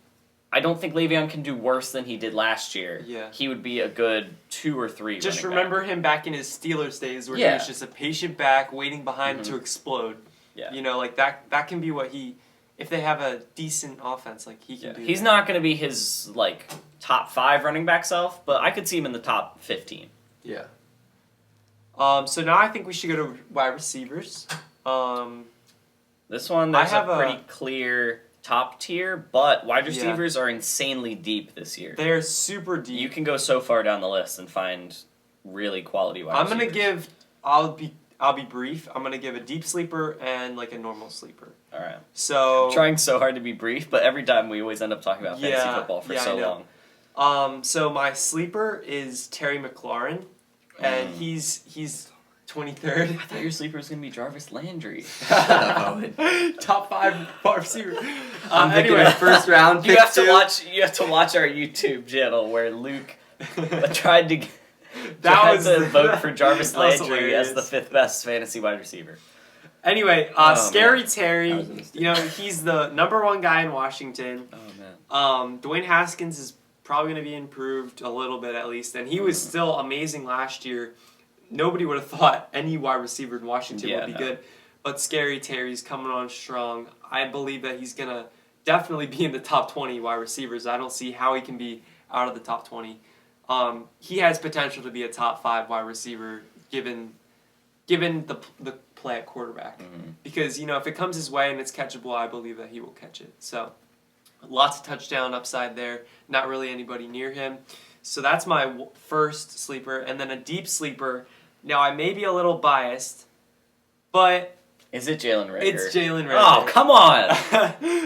I don't think Le'Veon can do worse than he did last year. Yeah. He would be a good 2 or 3. Just running remember back. him back in his Steelers days where he Yeah. was just a patient back waiting behind to explode. Yeah. You know, like that can be what he, if they have a decent offense, like he can do He's that. not going to be his like top 5 running back self, but I could see him in the top 15. Yeah. So now I think we should go to wide receivers. This one, I there's have a a- pretty clear top tier, but wide Yeah. receivers are insanely deep this year. They're super deep. You can go so far down the list and find really quality wide I'm receivers. gonna give. I'll be brief. I'm gonna give a deep sleeper and like a normal sleeper. All right. So I'm trying so hard to be brief, but every time we always end up talking about fantasy Yeah, football for yeah, so I know. long. So my sleeper is Terry McLaurin, and Mm. he's 23rd. I thought your sleeper was gonna be Jarvis Landry. Top 5 wide receiver. I'm picking Anyway, a first round pick You have to too. watch. You have to watch our YouTube channel where Luke tried to that vote for Jarvis that was Landry as the hilarious. 5th best fantasy wide receiver. Anyway, Oh, Scary man. Terry. That was a mistake. You know he's the number 1 guy in Washington. Oh man. Dwayne Haskins is probably going to be improved a little bit at least, and he was still amazing last year. Nobody would have thought any wide receiver in Washington would be good, but Scary Terry's coming on strong. I believe that he's going to definitely be in the top 20 wide receivers. I don't see how he can be out of the top 20. He has potential to be a top 5 wide receiver given the play at quarterback. Because, you know, if it comes his way and it's catchable, I believe that he will catch it. So, lots of touchdown upside there. Not really anybody near him. So that's my first sleeper. And then a deep sleeper. Now, I may be a little biased, but Is it Jalen Rager? it's Jalen Rager. Oh, come on!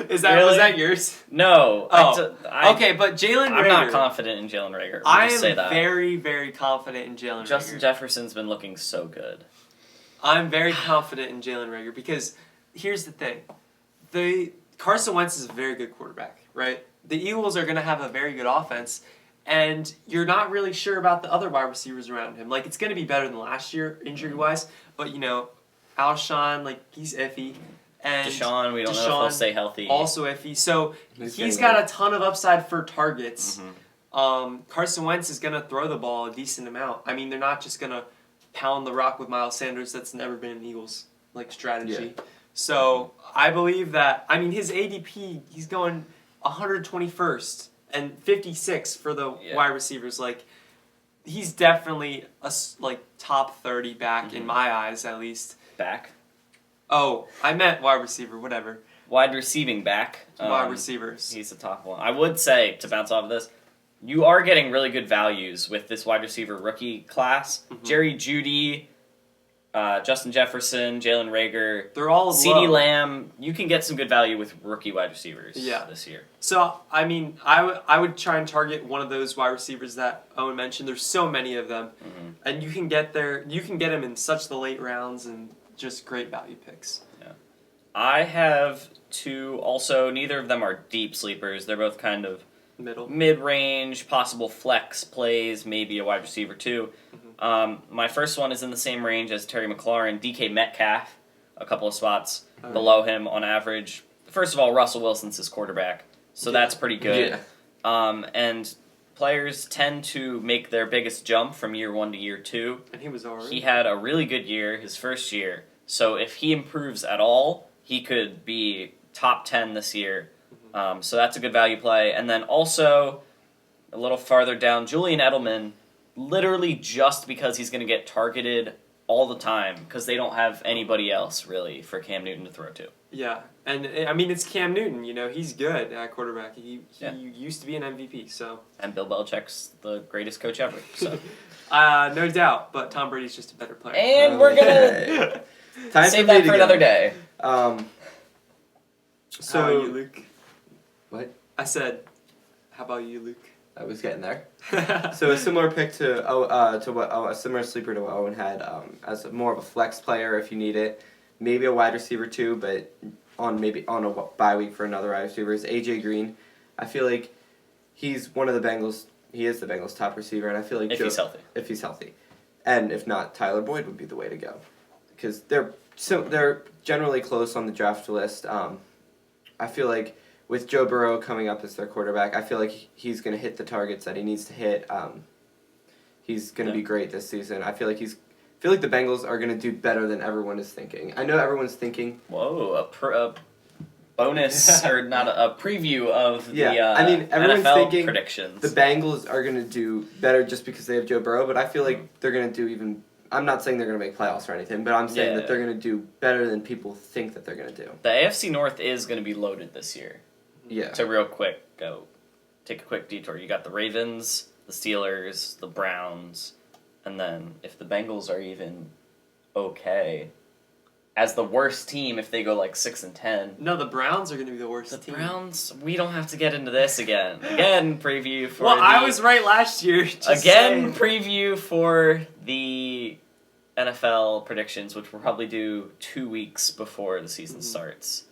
Was Really? that yours? No. Oh, I, Okay, but Jalen Rager. I'm not confident in Jalen Rager. We'll I just say am that. very, very confident in Jalen Justin Rager. Jefferson's been looking so good. I'm very confident in Jalen Rager because here's the thing. Carson Wentz is a very good quarterback, right? The Eagles are going to have a very good offense, and you're not really sure about the other wide receivers around him. Like, it's going to be better than last year, injury-wise, but, you know, Alshon, like, he's iffy. And Deshaun, we don't know if he'll stay healthy. also iffy. So He's he's getting got a ton of upside for targets. Mm-hmm. Carson Wentz is going to throw the ball a decent amount. I mean, they're not just going to pound the rock with Miles Sanders. That's never been an Eagles like strategy. Yeah. So I believe that. I mean, his ADP, he's going 121st and 56 for the wide receivers. Like, he's definitely a top 30 back in my eyes, at least. Back. Oh, I meant wide receiver. Whatever. Wide receiving back. Wide receivers. He's the top one. I would say, to bounce off of this, you are getting really good values with this wide receiver rookie class. Jerry Jeudy, Justin Jefferson, Jalen Rager, They're all CeeDee low. Lamb. You can get some good value with rookie wide receivers this year. So, I mean, I would try and target one of those wide receivers that Owen mentioned. There's so many of them. And you can get them in such the late rounds and just great value picks. I have two also. Neither of them are deep sleepers. They're both kind of Middle. mid-range, possible flex plays, maybe a wide receiver too. My first one is in the same range as Terry McLaurin, DK Metcalf, a couple of spots below him on average. First of all, Russell Wilson's his quarterback, so that's pretty good. And players tend to make their biggest jump from year 1 to year 2. And he was already. He had a really good year his first year, so if he improves at all, he could be top 10 this year. So that's a good value play. And then also, a little farther down, Julian Edelman, literally just because he's going to get targeted all the time, because they don't have anybody else, really, for Cam Newton to throw to. Yeah, and I mean, it's Cam Newton. You know, he's good at quarterback. He used to be an MVP, so. And Bill Belichick's the greatest coach ever. So. No doubt, but Tom Brady's just a better player. And we're going to Time save for me that to for go. another day. How about you, Luke? What? I said, how about you, Luke? I was getting there. So a similar pick to a similar sleeper to what Owen had, as more of a flex player if you need it, maybe a wide receiver too, but on a bye week for another wide receiver is AJ Green. I feel like he's one of the Bengals. He is the Bengals' top receiver, and I feel like If he's healthy. If he's healthy, and if not, Tyler Boyd would be the way to go, because they're generally close on the draft list. I feel like with Joe Burrow coming up as their quarterback, I feel like he's going to hit the targets that he needs to hit. He's going to be great this season. I feel like the Bengals are going to do better than everyone is thinking. I know everyone's thinking. Whoa, a bonus or not a preview of the everyone's NFL thinking predictions. The Bengals are going to do better just because they have Joe Burrow, but I feel like they're going to do even. I'm not saying they're going to make playoffs or anything, but I'm saying that they're going to do better than people think that they're going to do. The AFC North is going to be loaded this year. Yeah. So real quick, take a quick detour. You got the Ravens, the Steelers, the Browns, and then if the Bengals are even okay, as the worst team if they go like 6-10. No, the Browns are going to be the worst The team. Browns, we don't have to get into this again. Again, preview for I was right last year. Preview for the NFL predictions, which we'll probably do 2 weeks before the season starts.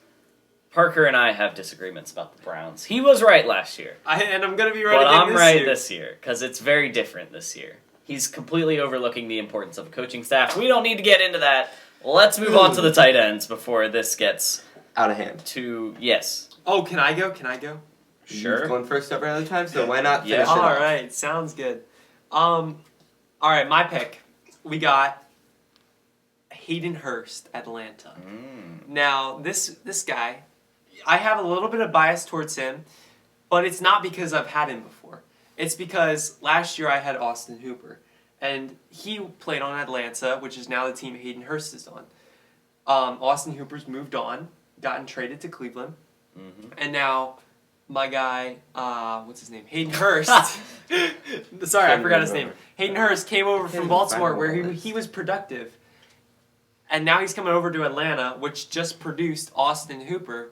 Parker and I have disagreements about the Browns. He was right last year. And I'm going to be right but again I'm right this year, because it's very different this year. He's completely overlooking the importance of a coaching staff. We don't need to get into that. Let's move on to the tight ends before this gets out of hand. Yes. Oh, can I go? Sure. You've gone first every other time, so why not finish it All off? right, sounds good. All right, my pick. We got Hayden Hurst, Atlanta. Now, this guy, I have a little bit of bias towards him, but it's not because I've had him before. It's because last year I had Austin Hooper, and he played on Atlanta, which is now the team Hayden Hurst is on. Austin Hooper's moved on, gotten traded to Cleveland, and now my guy, what's his name? Hayden Hurst. Sorry, I forgot his name. Hayden Hurst came over from Baltimore where he was productive. And now he's coming over to Atlanta, which just produced Austin Hooper.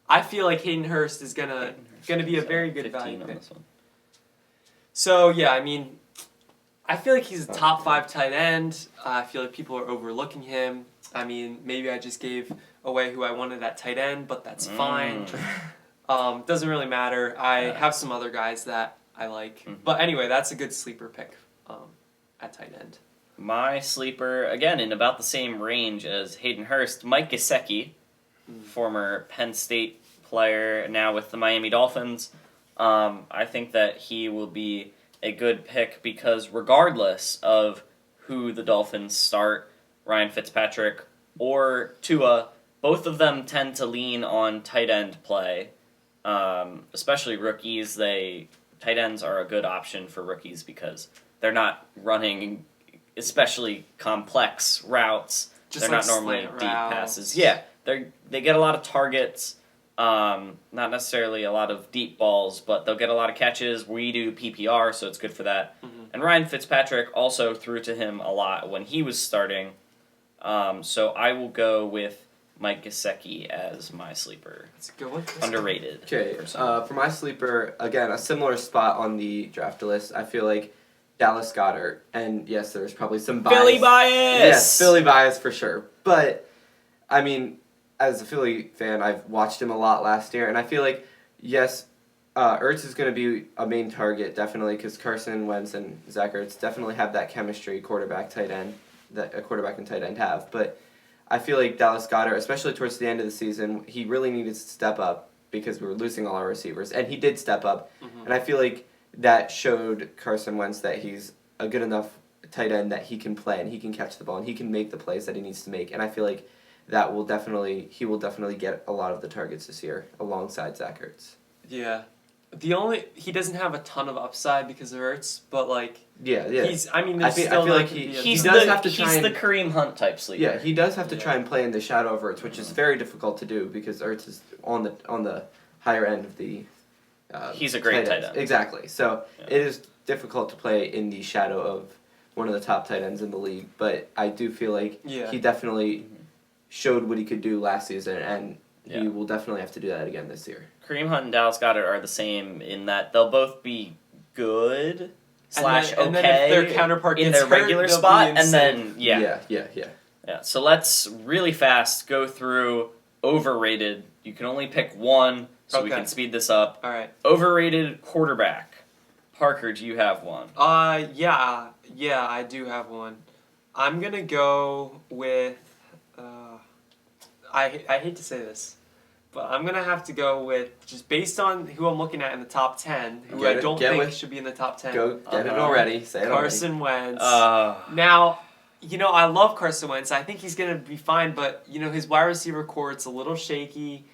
I feel like Hayden Hurst is gonna be a very good value pick. So yeah, I mean, I feel like he's a top 5 tight end. I feel like people are overlooking him. I mean, maybe I just gave away who I wanted at tight end, but that's fine. Doesn't really matter. I have some other guys that I like. But anyway, that's a good sleeper pick at tight end. My sleeper, again, in about the same range as Hayden Hurst, Mike Gesicki, former Penn State player, now with the Miami Dolphins. I think that he will be a good pick because regardless of who the Dolphins start, Ryan Fitzpatrick or Tua, both of them tend to lean on tight end play, especially rookies. Tight ends are a good option for rookies because they're not running especially complex routes. They're not normally deep passes. Yeah, they get a lot of targets. Not necessarily a lot of deep balls, but they'll get a lot of catches. We do PPR, so it's good for that. And Ryan Fitzpatrick also threw to him a lot when he was starting. So I will go with Mike Gesicki as my sleeper. That's a good one. Underrated. Okay, for my sleeper, again, a similar spot on the draft list. I feel like Dallas Goedert, and yes, there's probably some bias. Philly bias! Yes, Philly bias for sure. But, I mean, as a Philly fan, I've watched him a lot last year, and I feel like, yes, Ertz is going to be a main target, definitely, because Carson Wentz and Zach Ertz definitely have that chemistry quarterback-tight end that a quarterback and tight end have. But I feel like Dallas Goedert, especially towards the end of the season, he really needed to step up because we were losing all our receivers, and he did step up. And I feel like that showed Carson Wentz that he's a good enough tight end that he can play and he can catch the ball and he can make the plays that he needs to make. And I feel like he will definitely get a lot of the targets this year alongside Zach Ertz. Yeah. He doesn't have a ton of upside because of Ertz, but yeah. He's the Kareem Hunt type sleeper. Yeah, he does have to try and play in the shadow of Ertz, which is very difficult to do because Ertz is on the higher end of the. He's a great tight end. Exactly. So it is difficult to play in the shadow of one of the top tight ends in the league, but I do feel like he definitely showed what he could do last season, and he will definitely have to do that again this year. Kareem Hunt and Dallas Goedert are the same in that they'll both be good / okay and then if their counterpart in gets their hurt, regular they'll spot, be and then Yeah. So let's really fast go through overrated. You can only pick one, so we can speed this up. All right. Overrated quarterback. Parker, do you have one? Yeah, I do have one. I'm gonna go with. I hate to say this, But I'm gonna have to go with just based on who I'm looking at in the top 10, who I don't think should be in the top 10. Go get it already. Say it Carson Wentz. Uh, Now, I love Carson Wentz. I think he's gonna be fine, but his wide receiver core's a little shaky.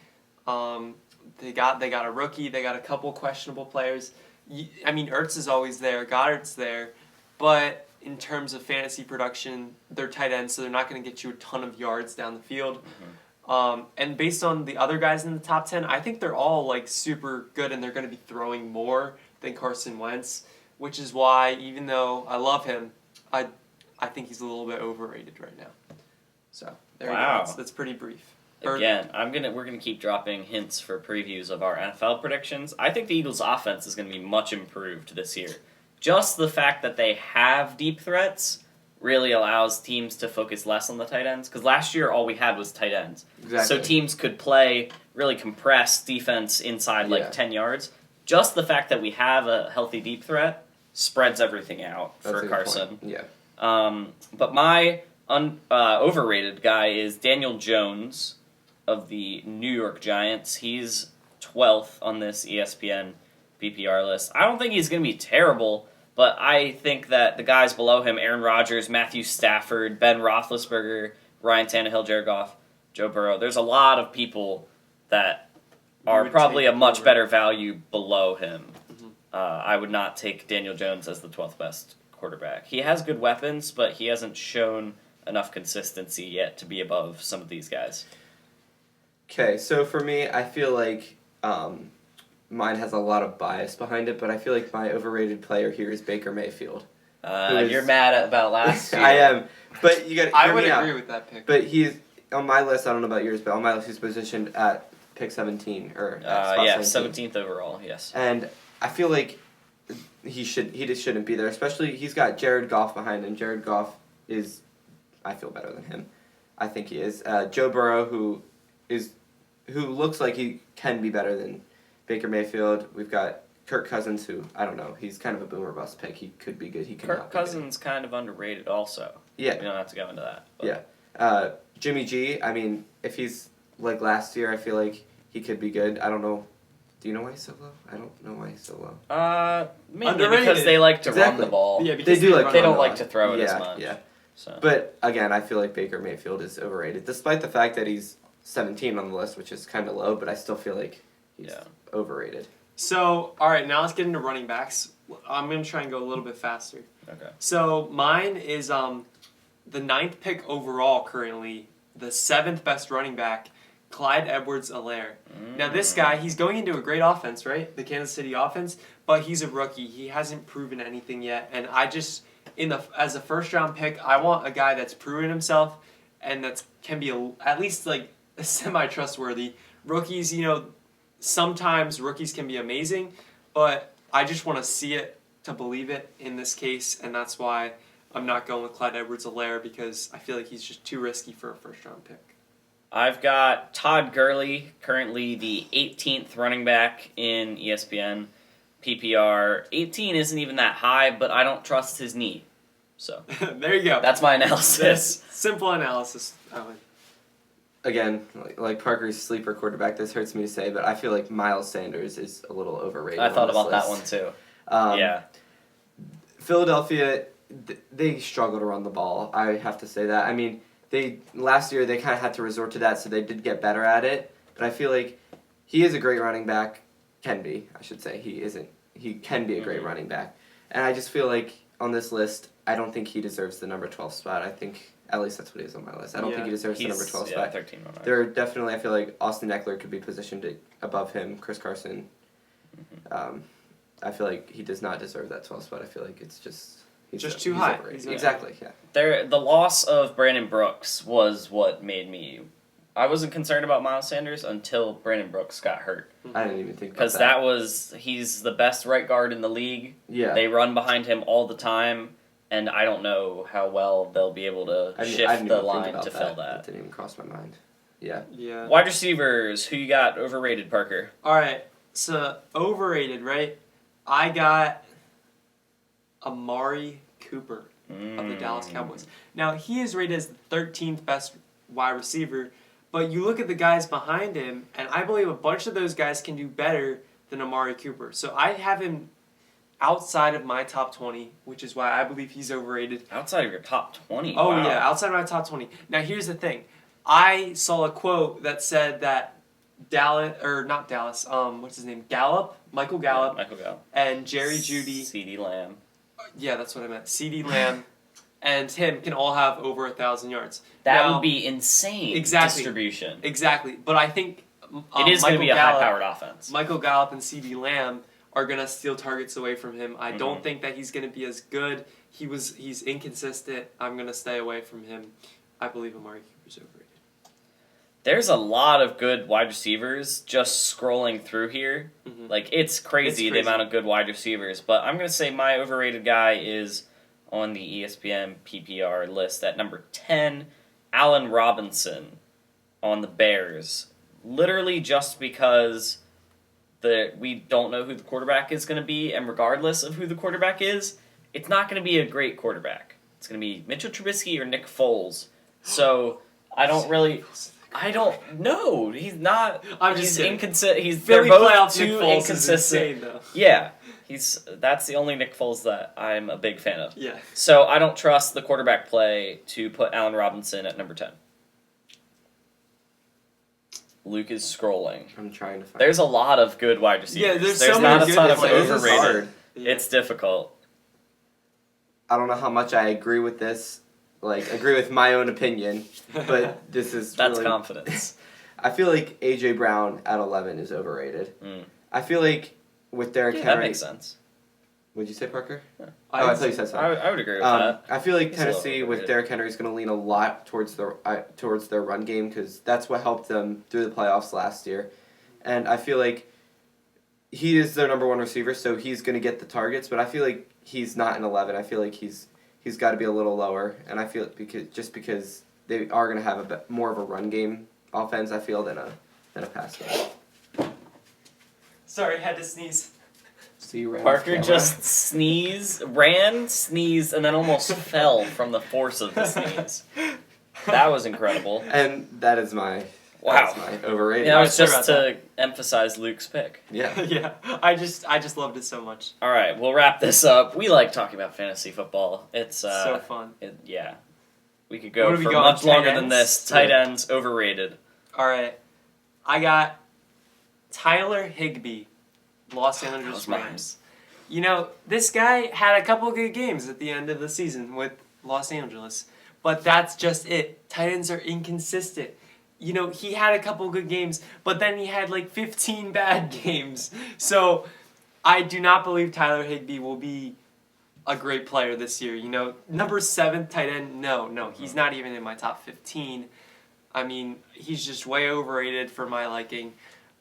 They got a rookie. They got a couple questionable players. Ertz is always there. Goddard's there, but in terms of fantasy production, they're tight ends, so they're not going to get you a ton of yards down the field. Mm-hmm. And based on the other guys in the top 10, I think they're all like super good, and they're going to be throwing more than Carson Wentz, which is why, even though I love him, I think he's a little bit overrated right now. So there you go. That's pretty brief. Again, we're gonna keep dropping hints for previews of our NFL predictions. I think the Eagles' offense is gonna be much improved this year. Just the fact that they have deep threats really allows teams to focus less on the tight ends. Because last year, all we had was tight ends. Exactly. So teams could play really compressed defense inside 10 yards. Just the fact that we have a healthy deep threat spreads everything out for Carson. Yeah. But my overrated guy is Daniel Jones of the New York Giants. He's 12th on this ESPN PPR list. I don't think he's going to be terrible, but I think that the guys below him, Aaron Rodgers, Matthew Stafford, Ben Roethlisberger, Ryan Tannehill, Jared Goff, Joe Burrow, there's a lot of people that are probably a much better value below him. Mm-hmm. I would not take Daniel Jones as the 12th best quarterback. He has good weapons, but he hasn't shown enough consistency yet to be above some of these guys. Okay, so for me, I feel like mine has a lot of bias behind it, but I feel like my overrated player here is Baker Mayfield. You're mad about last year. I am, but you got to I would agree with that pick. But he's on my list. I don't know about yours, but on my list he's positioned at pick 17 or at spot 17. 17th overall. Yes. And I feel like he just shouldn't be there. Especially he's got Jared Goff behind him. Jared Goff is, I feel better than him. I think he is. Joe Burrow, who looks like he can be better than Baker Mayfield. We've got Kirk Cousins, who, I don't know, he's kind of a boomer bust pick. He could be good. He could Kirk Cousins kind of underrated also. Yeah. We don't have to go into that. But. Yeah. Jimmy G, I mean, if he's like last year, I feel like he could be good. I don't know. Do you know why he's so low? I don't know why he's so low. Mainly Underrated. because they like to run the ball. Yeah, they do like they don't like to throw it as much. Yeah. So. But again, I feel like Baker Mayfield is overrated, despite the fact that he's 17 on the list, which is kind of low. But I still feel like he's overrated. So, all right, now let's get into running backs. I'm going to try and go a little bit faster. Okay. So, mine is the 9th pick overall currently, the 7th best running back, Clyde Edwards-Helaire. Now, this guy, he's going into a great offense, right? The Kansas City offense, but he's a rookie. He hasn't proven anything yet, and I just, as a first-round pick, I want a guy that's proven himself and that can be at least, like, semi-trustworthy. Rookies, sometimes rookies can be amazing, but I just want to see it to believe it in this case, and that's why I'm not going with Clyde Edwards-Helaire, because I feel like he's just too risky for a first-round pick. I've got Todd Gurley, currently the 18th running back in ESPN PPR. 18 isn't even that high, but I don't trust his knee. So there you go. That's my analysis. Simple analysis, Owen. Again, like Parker's sleeper quarterback, this hurts me to say, but I feel like Miles Sanders is a little overrated. I thought about list. that one too. Yeah. Philadelphia, they struggle to run the ball. I have to say that. I mean, last year they kind of had to resort to that, so they did get better at it. But I feel like he is a great running back. Can be, I should say. He isn't. He can be a great running back. And I just feel like on this list, I don't think he deserves the number 12 spot. I think, at least that's what he is on my list. I don't think he deserves the number 12 spot. 13 on There are definitely, I feel like Austin Eckler could be positioned above him, Chris Carson. I feel like he does not deserve that 12 spot. I feel like it's just... He's too high. Exactly, yeah. The loss of Brandon Brooks was what made me... I wasn't concerned about Miles Sanders until Brandon Brooks got hurt. I didn't even think about that. Because he's the best right guard in the league. Yeah. They run behind him all the time, and I don't know how well they'll be able to shift the line to fill that. That didn't even cross my mind. Yeah. Yeah. Wide receivers, who you got overrated, Parker? All right, so overrated, right? I got Amari Cooper of the Dallas Cowboys. Now, he is rated as the 13th best wide receiver, But you look at the guys behind him, and I believe a bunch of those guys can do better than Amari Cooper. So I have him outside of my top 20, which is why I believe he's overrated. Outside of your top 20? Oh, wow. yeah, outside of my top 20. Now, here's the thing. I saw a quote that said that what's his name? Michael Gallup, Michael Gallup. and Jerry Jeudy. CeeDee Lamb. Yeah, that's what I meant. CeeDee Lamb and him can all have over 1,000 yards. That Now, would be insane Exactly. distribution. Exactly. But I think It is going to be a high-powered offense. Michael Gallup and CeeDee Lamb are going to steal targets away from him. I don't think that he's going to be as good. He's inconsistent. I'm going to stay away from him. I believe Amari Cooper's overrated. There's a lot of good wide receivers just scrolling through here. Mhm. Like, it's crazy the amount of good wide receivers. But I'm going to say my overrated guy is on the ESPN PPR list at number 10, Allen Robinson on the Bears. Literally just because we don't know who the quarterback is going to be, and regardless of who the quarterback is, it's not going to be a great quarterback. It's going to be Mitchell Trubisky or Nick Foles. So I don't know. He's not. I'm just saying. Inconsistent. Philly They're both playoff too Nick Foles is inconsistent. insane, though. Yeah, that's the only Nick Foles that I'm a big fan of. Yeah. So I don't trust the quarterback play to put Allen Robinson at number 10. Luke is scrolling. I'm trying to find. There's a lot of good wide receivers. Yeah, there's so not many a ton good of players. This is overrated. hard. Yeah. It's difficult. I don't know how much I agree with this. Agree with my own opinion, but this is That's really, confidence. I feel like AJ Brown at 11 is overrated. Mm. I feel like with Derrick Yeah, Henry. that makes sense. Would you say Parker? Yeah. Oh, I thought you said something. I would agree with that. I feel like He's a little Tennessee with overrated. Derrick Henry is going to lean a lot towards their run game because that's what helped them through the playoffs last year, and I feel like he is their number one receiver, so he's going to get the targets. But I feel like he's not an 11. I feel like he's got to be a little lower, and I feel because they are going to have a bit more of a run game offense. I feel than a pass game. Sorry, had to sneeze. See, ran off Parker camera. just sneezed, and then almost fell from the force of the sneeze. That was incredible. And that is my Wow. That's my overrated. Yeah, it was Sorry just about to emphasize Luke's pick. Yeah. Yeah, I just loved it so much. All right, we'll wrap this up. We like talking about fantasy football. It's So fun. yeah. We could What go do we for go, much tight longer than ends? this. Tight ends overrated. All right, I got Tyler Higbee, Los That Angeles was mine. Rams. You know, this guy had a couple good games at the end of the season with Los Angeles, but that's just it. Tight ends are inconsistent. You know, he had a couple good games, but then he had like 15 bad games. So I do not believe Tyler Higbee will be a great player this year. You know, number 7 tight end, no, he's not even in my top 15. I mean, he's just way overrated for my liking.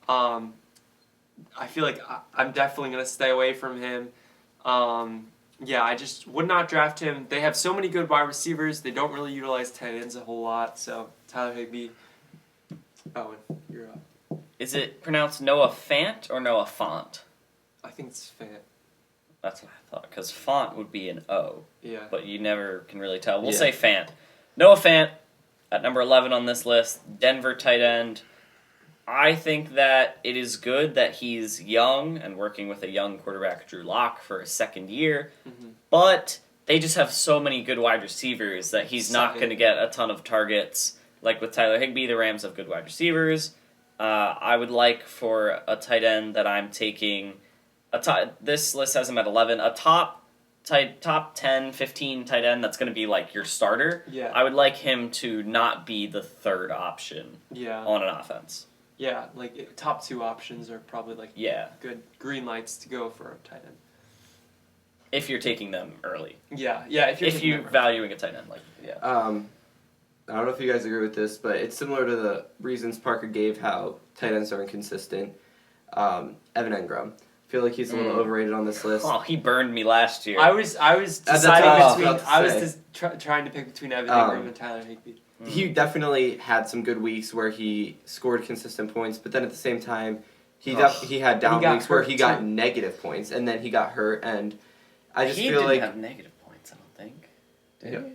I feel like I'm definitely going to stay away from him. Yeah, I just would not draft him. They have so many good wide receivers. They don't really utilize tight ends a whole lot. So, Tyler Higbee. Owen, you're up. Is it pronounced Noah Fant or Noah Font? I think it's Fant. That's what I thought, because Font would be an O, Yeah. but you never can really tell. We'll Yeah. say Fant. Noah Fant at number 11 on this list, Denver tight end. I think that it is good that he's young and working with a young quarterback, Drew Lock, for his second year, but they just have so many good wide receivers that he's not going to get a ton of targets. Like with Tyler Higbee, the Rams have good wide receivers. I would like for a tight end that I'm taking, this list has him at 11, a top 10, 15 tight end that's going to be like your starter. Yeah. I would like him to not be the third option Yeah. on an offense. Yeah, like top 2 options are probably like Yeah, good green lights to go for a tight end. if you're taking them early. Yeah. If you're valuing a tight end, like, yeah. I don't know if you guys agree with this, but it's similar to the reasons Parker gave how tight ends are inconsistent. Evan Engram. I feel like he's a little overrated on this list. Oh, he burned me last year. I was That's what I was deciding about between. to I was say. just trying to pick between Evan Ingram and Tyler Higbee. He definitely had some good weeks where he scored consistent points, but then at the same time, he had down got weeks where hurt, he got too. negative points, and then he got hurt, and I just he feel didn't like have negative points, I don't think. Did Yeah. he?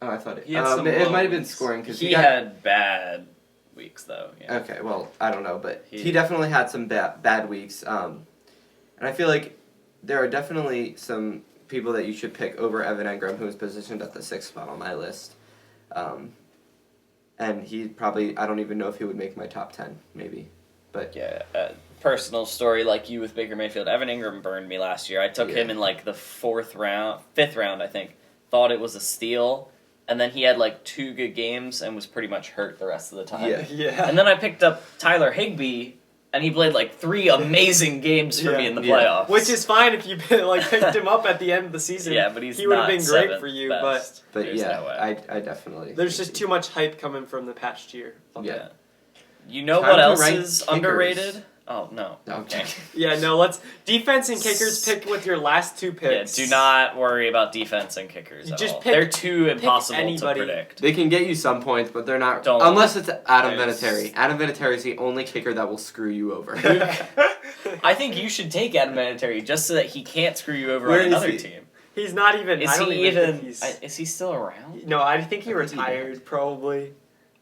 Oh, I thought it. He had some it low might have been weeks. scoring because He had bad weeks though. Yeah. Okay, well, I don't know, but He- he definitely had some bad weeks. And I feel like there are definitely some people that you should pick over Evan Engram, who is positioned at the 6th spot on my list. And he probably, I don't even know if he would make my top 10, maybe. But Yeah, personal story like you with Baker Mayfield. Evan Ingram burned me last year. I took him in like the 5th round, I think. Thought it was a steal, and then he had like 2 good games and was pretty much hurt the rest of the time. Yeah. And then I picked up Tyler Higbee, and he played like 3 amazing games for me in the playoffs. Which is fine if you picked him up at the end of the season. yeah, but he would have not been great 7th for you, best. but There's yeah, no way. I definitely. there's think just too much hype coming from the past year. Yeah. You know Time what to else rank is kickers. underrated? Oh no. Okay. Yeah, no, let's defense and kickers pick with your last 2 Yeah, picks. do not worry about defense and kickers You at just all. pick- They're too impossible to anybody. predict. They can get you some points, but they're not. Don't. Unless it's Adam There's- Vinatieri. Adam Vinatieri is the only kicker that will screw you over. I think you should take Adam Vinatieri just so that he can't screw you over Where on is another he? team. He's not even. Is I don't he even even? think he's. Is he still around? No, I think he I think he retired probably.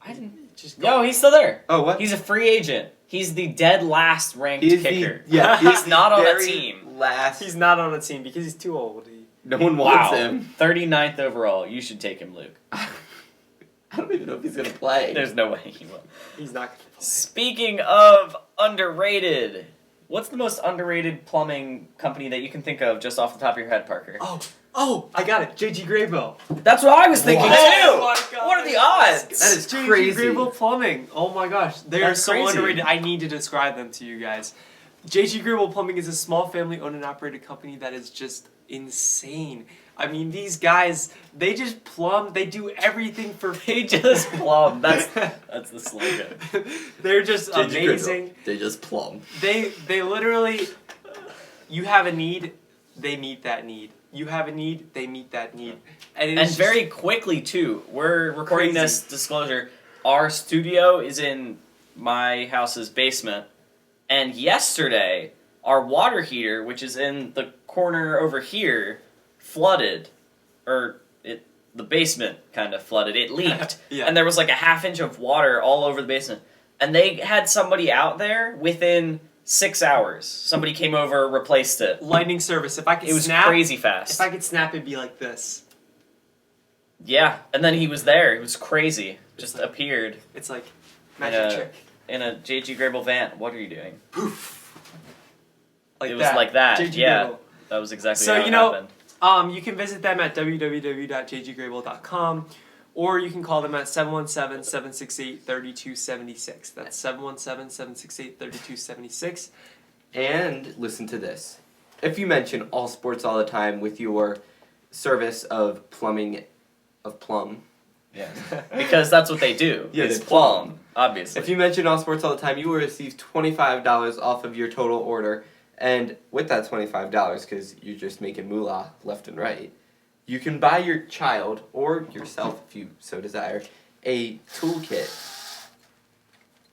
I didn't. Just No, he's still there. Oh, what? He's a free agent. He's the dead last ranked He's kicker. he's not on a very team. Last. He's not on a team because he's too old. No one wants Wow. him. 39th overall. You should take him, Luke. I don't even know if he's gonna play. There's no way he will. He's not gonna play. Speaking of underrated, what's the most underrated plumbing company that you can think of just off the top of your head, Parker? Oh, I got it. JG Graybill. That's what I was thinking What? too. Oh my God. What are the odds? That is JG crazy. Graybill Plumbing. Oh my gosh, they are That's so crazy. underrated. I need to describe them to you guys. JG Graybill Plumbing is a small family-owned and operated company that is just insane. I mean, these guys, they just plumb. They do everything for. They just plumb. That's the slogan. They're just JG amazing. Graybill. They just plumb. They literally. You have a need, they meet that need. You have a need, they meet that need. And And very quickly too. We're recording Crazy. this disclosure. Our studio is in my house's basement, and yesterday our water heater, which is in the corner over here, flooded, or the basement kind of flooded. It leaked, Yeah. and there was like a half inch of water all over the basement. And they had somebody out there within 6 hours. Somebody came over, replaced it. lightning service. If I could It was snap, crazy fast. If I could snap, it'd be like this. Yeah, and then he was there. It was crazy. Just appeared It's like magic trick. in a JG Grable van. What are you doing? Poof. Like it was that. like that. JG Yeah, Grable. that was exactly So, how you it know, happened. You can visit them at www.jggrable.com, or you can call them at 717-768-3276. That's 717-768-3276. And listen to this. If you mention All Sports All the Time with your service of plumbing, of plum. Yeah, because that's what they do. Yeah, is they plumb, plumb. obviously. If you mention All Sports All the Time, you will receive $25 off of your total order. And with that $25, because you're just making moolah left and right, you can buy your child, or yourself if you so desire, a toolkit.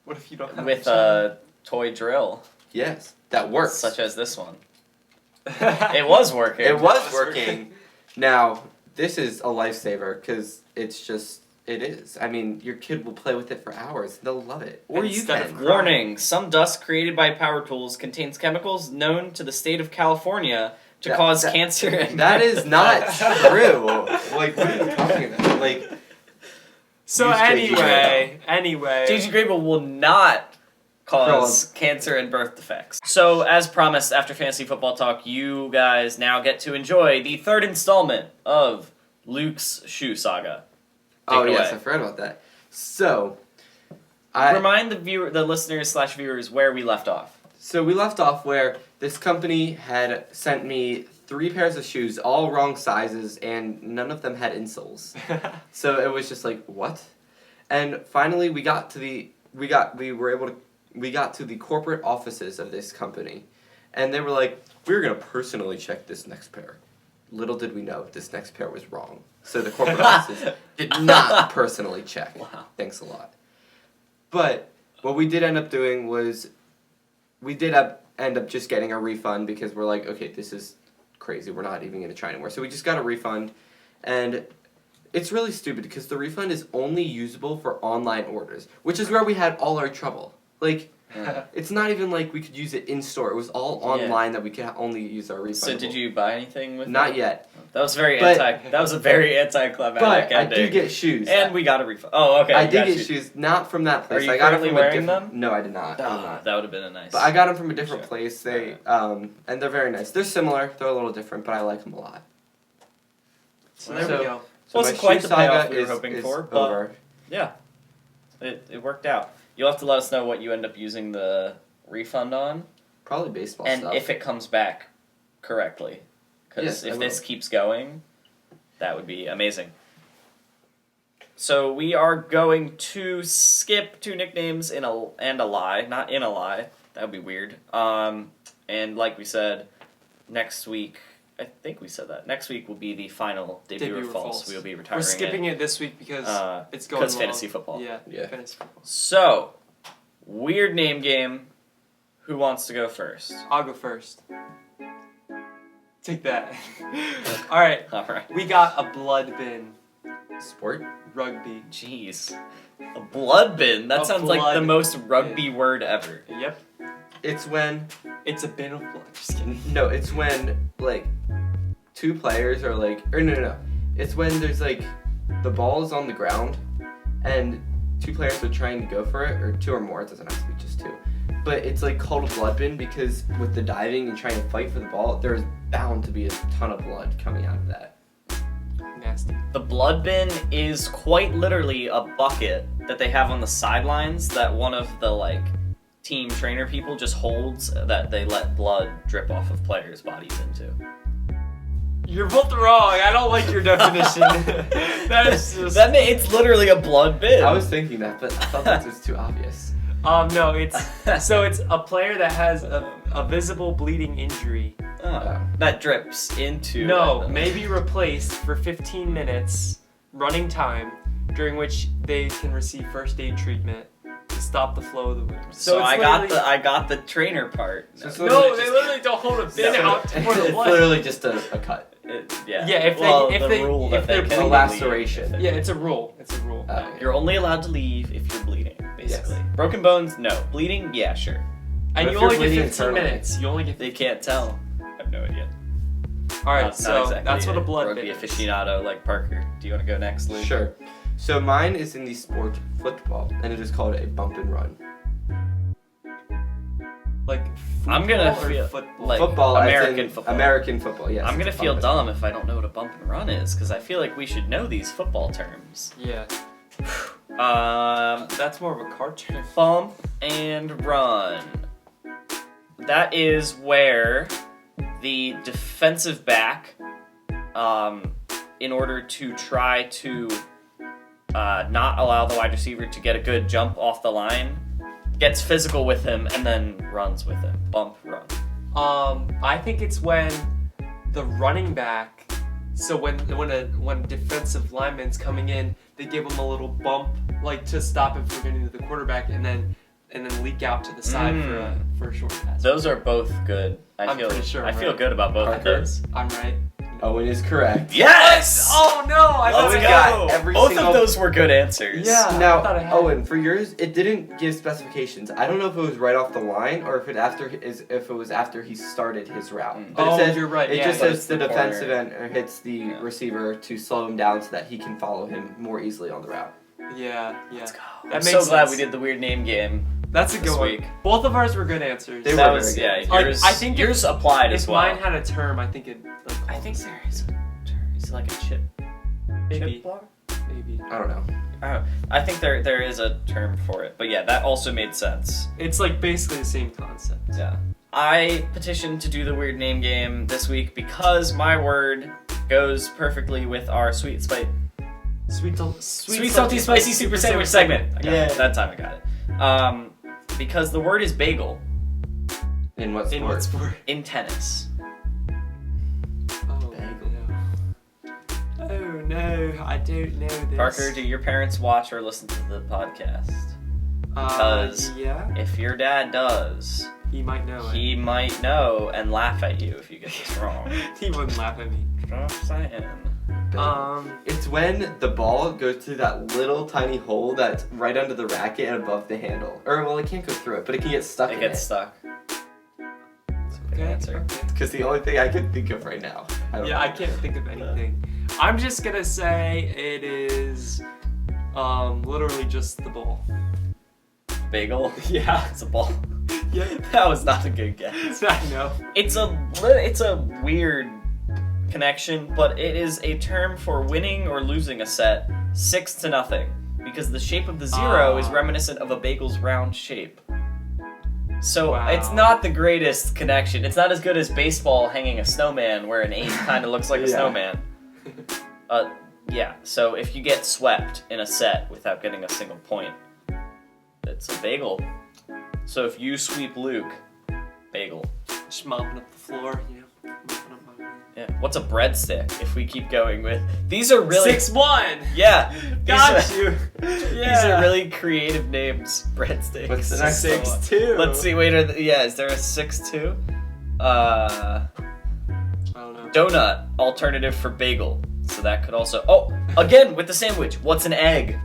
What if you don't have with a a toy drill, Yes, that works. such as this one. child? It was working. It was working. Now, this is a lifesaver because it's just, it is. I mean, your kid will play with it for hours. They'll love it. Or you Instead can. of Warning: some dust created by power tools contains chemicals known to the state of California to cause cancer. And That is not true. Like, what are you talking about? Like, So Use anyway, JG Grable will not cause cancer and birth defects. So, as promised, after Fantasy Football Talk, you guys now get to enjoy the 3rd installment of Luke's Shoe Saga. oh it yes, away. I forgot about that. So, Remind the listeners/viewers where we left off. So we left off where this company had sent me 3 pairs of shoes, all wrong sizes, and none of them had insoles. So it was just like, what? And finally we got to the corporate offices of this company. And they were like, we're gonna personally check this next pair. Little did we know, this next pair was wrong. So the corporate offices did not personally check. Wow. Thanks a lot. But what we did end up doing was end up just getting a refund because we're like, okay, this is crazy. We're not even going to try anymore. So we just got a refund, and It's really stupid because the refund is only usable for online orders, which is where we had all our trouble. Like, it's not even like we could use it in store. It was all online that we could only use our refund. So did you buy anything with Not it? yet. That was very But- That was a very anticlimactic But I ending. do get shoes. And we got a refund. Oh, okay. I you did got get shoes, not from that place. Are you I got it currently from wearing a different. them? No, I did not. I did Oh, not. that would have been a nice. But I got them from a different Sure. place. They and they're very nice. They're similar. They're a little different, but I like them a lot. So there we So- go. So Wasn't my quite shoe the payoff saga we were is- hoping is for, but over. yeah, it worked out. You'll have to let us know what you end up using the refund on, Probably baseball and stuff. if it comes back correctly. Because Yes, I if will. this keeps going, that would be amazing. So we are going to skip 2 nicknames and a lie, not in a lie. That would be weird. And like we said, next week. I think we said that. Next week will be the final debut or false. We'll be retiring We're skipping it this week because it's going because long. fantasy football. Yeah, fantasy football. So, weird name game. Who wants to go first? I'll go first. Take that. All right, All right. we got a blood bin. Sport. Rugby. Jeez. A blood bin. That A sounds like the blood most rugby word ever. Yep. It's when It's a bin of blood. Just kidding. no, it's when like 2 players are like, or no. It's when there's like the ball is on the ground and 2 players are trying to go for it, or 2 or more. It doesn't have to be just 2. But it's like called a blood bin because with the diving and trying to fight for the ball, there's bound to be a ton of blood coming out of that. Nasty. The blood bin is quite literally a bucket that they have on the sidelines that one of the like team trainer people just holds that they let blood drip off of players' bodies into. You're both wrong. I don't like your definition. That is just. It's literally a blood bin. I was thinking that, but I thought that was too obvious. No, it's so it's a player that has a visible bleeding injury. That drips into. No, may be replaced for 15 minutes running time, during which they can receive first aid treatment to stop the flow of the wound. So it's I got the trainer part. So it's No, literally they just- literally don't hold a bin So out for the it's blood. literally just a cut. Yeah. Yeah, if they- well, if the they- rule if that they're they bleeding- A can laceration. leave. Yeah, it's a rule. It's a rule. You're only allowed to leave if you're bleeding, basically. Yes. Broken bones, no. Bleeding, yeah, sure. And if you you're only get bleeding 15 internally? minutes. You only get. They can't tell. I have no idea. All right, Not so exactly that's what a blood rugby bin is. aficionado like Parker. Do you want to go next, Luke? Sure. So mine is in the sport football, and it is called a bump and run. Like I'm gonna football or feel football. like Football, as American in football. American football, yes. I'm gonna it's a feel bump dumb if I don't know what a bump and run is, because I feel like we should know these football terms. Yeah, Um, that's more of a car term. bump and run. That is where the defensive back, in order to try to not allow the wide receiver to get a good jump off the line, gets physical with him and then runs with him. Bump, run. I think it's when the running back. So when defensive lineman's coming in, they give him a little bump, like to stop him from getting to the quarterback, and then leak out to the side for a short pass. Those are both good. I'm pretty sure I I'm feel right. good about both of Parker? those. I'm right. Owen is correct. Yes! Oh no! I thought Let's Owen I got every Both single- of those were good answers. Yeah. I thought I Now, had Owen, for yours, it didn't give specifications. I don't know if it was right off the line or if it was after he started his route. But Oh, it says, you're right. It Yeah, just but says it's the the defensive corner. end hits the Yeah. receiver to slow him down so that he can follow him more easily on the route. Yeah. Let's go. That I'm makes so glad sense. we did the weird name game. That's a This good one. week. Both of ours were good answers. They That were was very good. yeah. Yours, I think yours applied If as well. mine had a term, I think it. Like, I think there is a term. Is it like a chip? Maybe. Chip block? Maybe. I don't know. I think there is a term for it, but yeah, that also made sense. It's like basically the same concept. Yeah. I petitioned to do the weird name game this week because my word goes perfectly with our sweet salty spicy super sandwich segment. I got it. Yeah. That time I got it. Because the word is bagel In what sport? In what sport? in tennis. Oh no. Oh no, I don't know this. Parker, do your parents watch or listen to the podcast? Because yeah, if your dad does, he might know. he might know and laugh at you if you get this wrong. He wouldn't laugh at me. Just saying. It's when the ball goes through that little tiny hole that's right under the racket and above the handle. Or, well, it can't go through it, but it can get stuck in it. It gets stuck. Okay. Answer. Because the only thing I can think of right now. I can't think of anything. I'm just gonna say it is literally just the ball. Bagel? Yeah. It's a ball. Yeah. That was not a good guess. I know. It's a weird connection, but it is a term for winning or losing a set 6-0, because the shape of the zero is reminiscent of a bagel's round shape. So it's not the greatest connection. It's not as good as baseball hanging a snowman, where an 8 kind of looks like a snowman. Yeah. So if you get swept in a set without getting a single point, it's a bagel. So if you sweep Luke, bagel. Just mopping up the floor, Yeah. What's a breadstick? If we keep going with these are really 6-1. Yeah. Got you. These are really creative names. Breadsticks. What's the next 6-2. Let's see. Wait. Is there a 6-2? I don't know. Donut alternative for bagel. So that could also. Oh, again with the sandwich. What's an egg?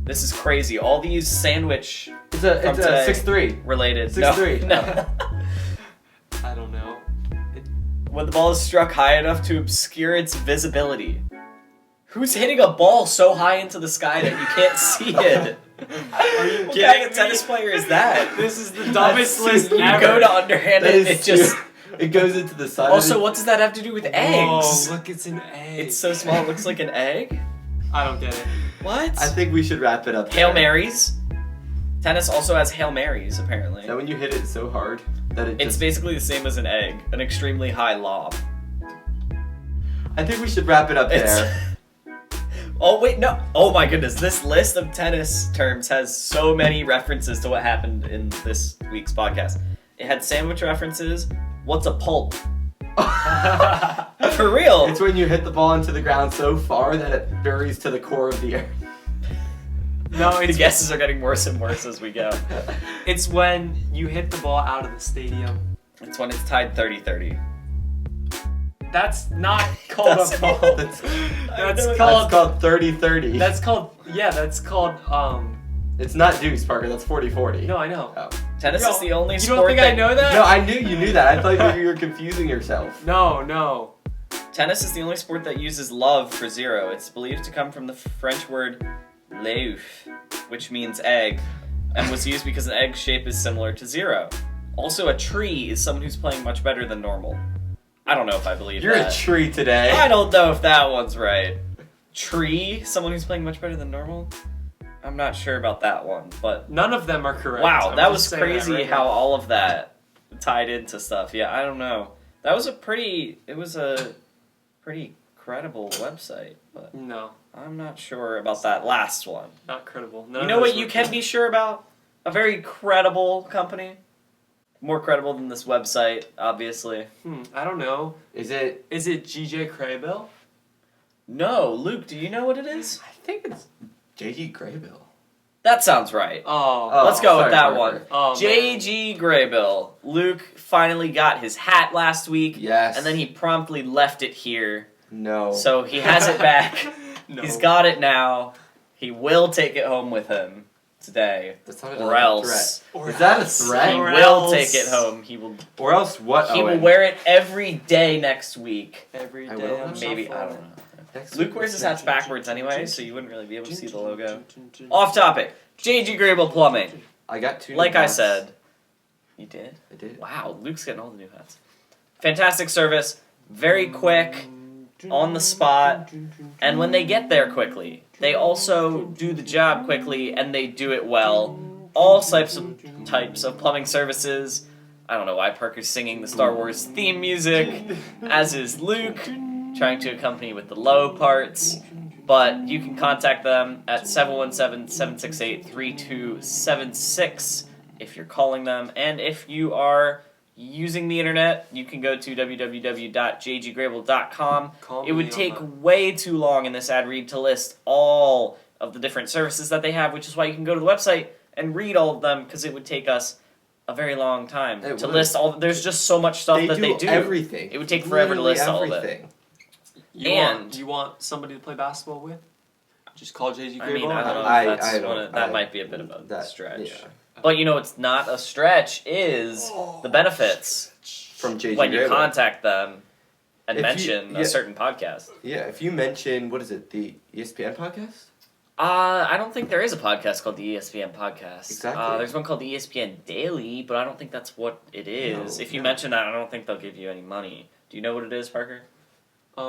This is crazy. All these sandwich. It's a 6-3. Related. 6-3. No. I don't know. When the ball is struck high enough to obscure its visibility. Who's hitting a ball so high into the sky that you can't see it? Are you What kidding kind of me? tennis player is that? This is the dumbest list You ever. go to underhanded, it just. It goes into the side. Also, what does that have to do with eggs? Whoa, look, it's an egg. It's so small, it looks like an egg? I don't get it. What? I think we should wrap it up. Hail there. Marys. Tennis also has Hail Marys, apparently. Is that when you hit it so hard that it It's just... basically the same as an egg, an extremely high lob. I think we should wrap it up there. Oh, wait, no. Oh my goodness, this list of tennis terms has so many references to what happened in this week's podcast. It had sandwich references. What's a pulp? For real. It's when you hit the ball into the ground so far that it buries to the core of the earth. No, The guesses are getting worse and worse as we go. It's when you hit the ball out of the stadium. It's when it's tied 30-30. That's not called That's a ball. That's That's called called. 30-30. That's called. Yeah, that's called. It's not deuce, Parker. That's 40-40. No, I know. Oh. Tennis Yo, is the only You sport don't think that... I know that? No, I knew you knew that. I thought you were confusing yourself. No. Tennis is the only sport that uses love for zero. It's believed to come from the French word l'œuf, which means egg, and was used because an egg shape is similar to zero. Also, a tree is someone who's playing much better than normal. I don't know if I believe You're that. a tree today. I don't know if that one's right. Tree? Someone who's playing much better than normal? I'm not sure about that one, but... None of them are correct. Wow, I'm that just was saying crazy right how now. all of that tied into stuff. Yeah, I don't know. That was a pretty credible website, but No, I'm not sure about that last one. not credible. You know what you can be sure about? A very credible company. More credible than this website, obviously. I don't know. Is it? Is it GJ Craybill? No, Luke, do you know what it is? I think it's J.G. Graybill. That sounds right. Oh. Let's go with sorry, that Parker. one. Oh, J.G. Graybill. Luke finally got his hat last week, Yes. and then he promptly left it here. No. So he has it back. No. He's got it now. He will take it home with him today. That's not Or a else. threat. Is that a threat? He Or will else. take it home. He will. Or else what? He will Owen? wear it every day next week. Every I day. will. I'm Maybe, shuffling. I don't know. Next Luke week. wears his hats backwards anyway, so you wouldn't really be able to see the logo. Off topic. J.G. Grable Plumbing. I got 2 Like new I hats. said. You did? I did. Wow, Luke's getting all the new hats. Fantastic service. Very quick. On the spot. And when they get there quickly, they also do the job quickly and they do it well. All types of plumbing services. I don't know why Parker's singing the Star Wars theme music, as is Luke, trying to accompany with the low parts. But you can contact them at 717-768-3276 if you're calling them. And if you are using the internet, you can go to www.jggrable.com. It would take way too long in this ad read to list all of the different services that they have, which is why you can go to the website and read all of them, because it would take us a very long time It to would. list all. There's just so much stuff that they do. Everything. It would take forever to Literally list all of it. everything. You want somebody to play basketball with? Just call JG Grable. I mean, I don't know. I If that's don't- that I- might be a bit of a that stretch. yeah. But it's not a stretch. Is the benefits From JG when you Grable. contact them and If you- mention yeah. a certain podcast? Yeah, if you mention what is it, the ESPN podcast? I don't think there is a podcast called the ESPN Podcast. Exactly. There's one called the ESPN Daily, but I don't think that's what it is. No, If you no. mention that, I don't think they'll give you any money. Do you know what it is, Parker? The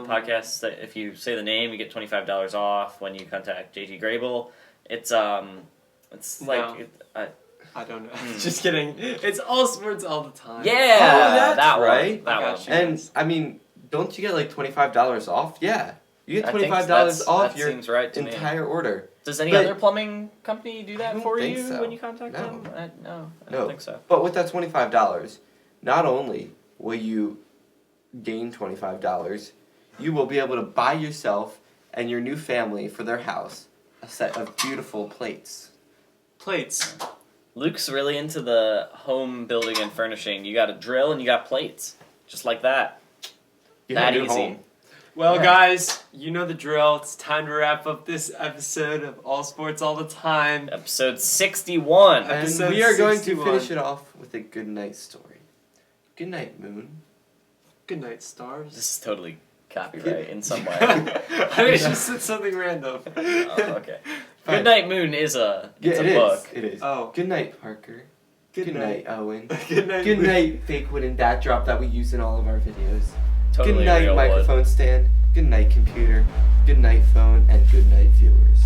podcast that if you say the name, you get $25 off when you contact JG Grable. It's like No. I don't know. Just kidding. It's all sports all the time. yeah, that's that right. one. That I got one. you. And I mean, don't you get like $25 off? Yeah, you get I think $25 off that your seems right to me. entire order. Does any but- other plumbing company do I that don't for think you so. when you contact No. them? No, I No. don't think so. But with that $25, not only will you gain $25, you will be able to buy yourself and your new family for their house a set of beautiful plates. Plates. Luke's really into the home building and furnishing. You got a drill and you got plates. Just like that. You That have a new easy. home. Well, Yeah. guys, you know the drill. It's time to wrap up this episode of All Sports All the Time. Episode 61. And Episode we are going to 61. finish it off with a good night story. Good night, Moon. Good night, stars. This is totally copyright in some way. I just said something random. Oh, okay. Fine. Good Night Moon is a Yeah, it book. is. It is. Oh. Good night, Parker. Good night, Owen. Good night. Good night, fake wooden backdrop that we use in all of our videos. Totally Good night, real wood. microphone stand. Good night, computer. Good night, phone. And good night, viewers.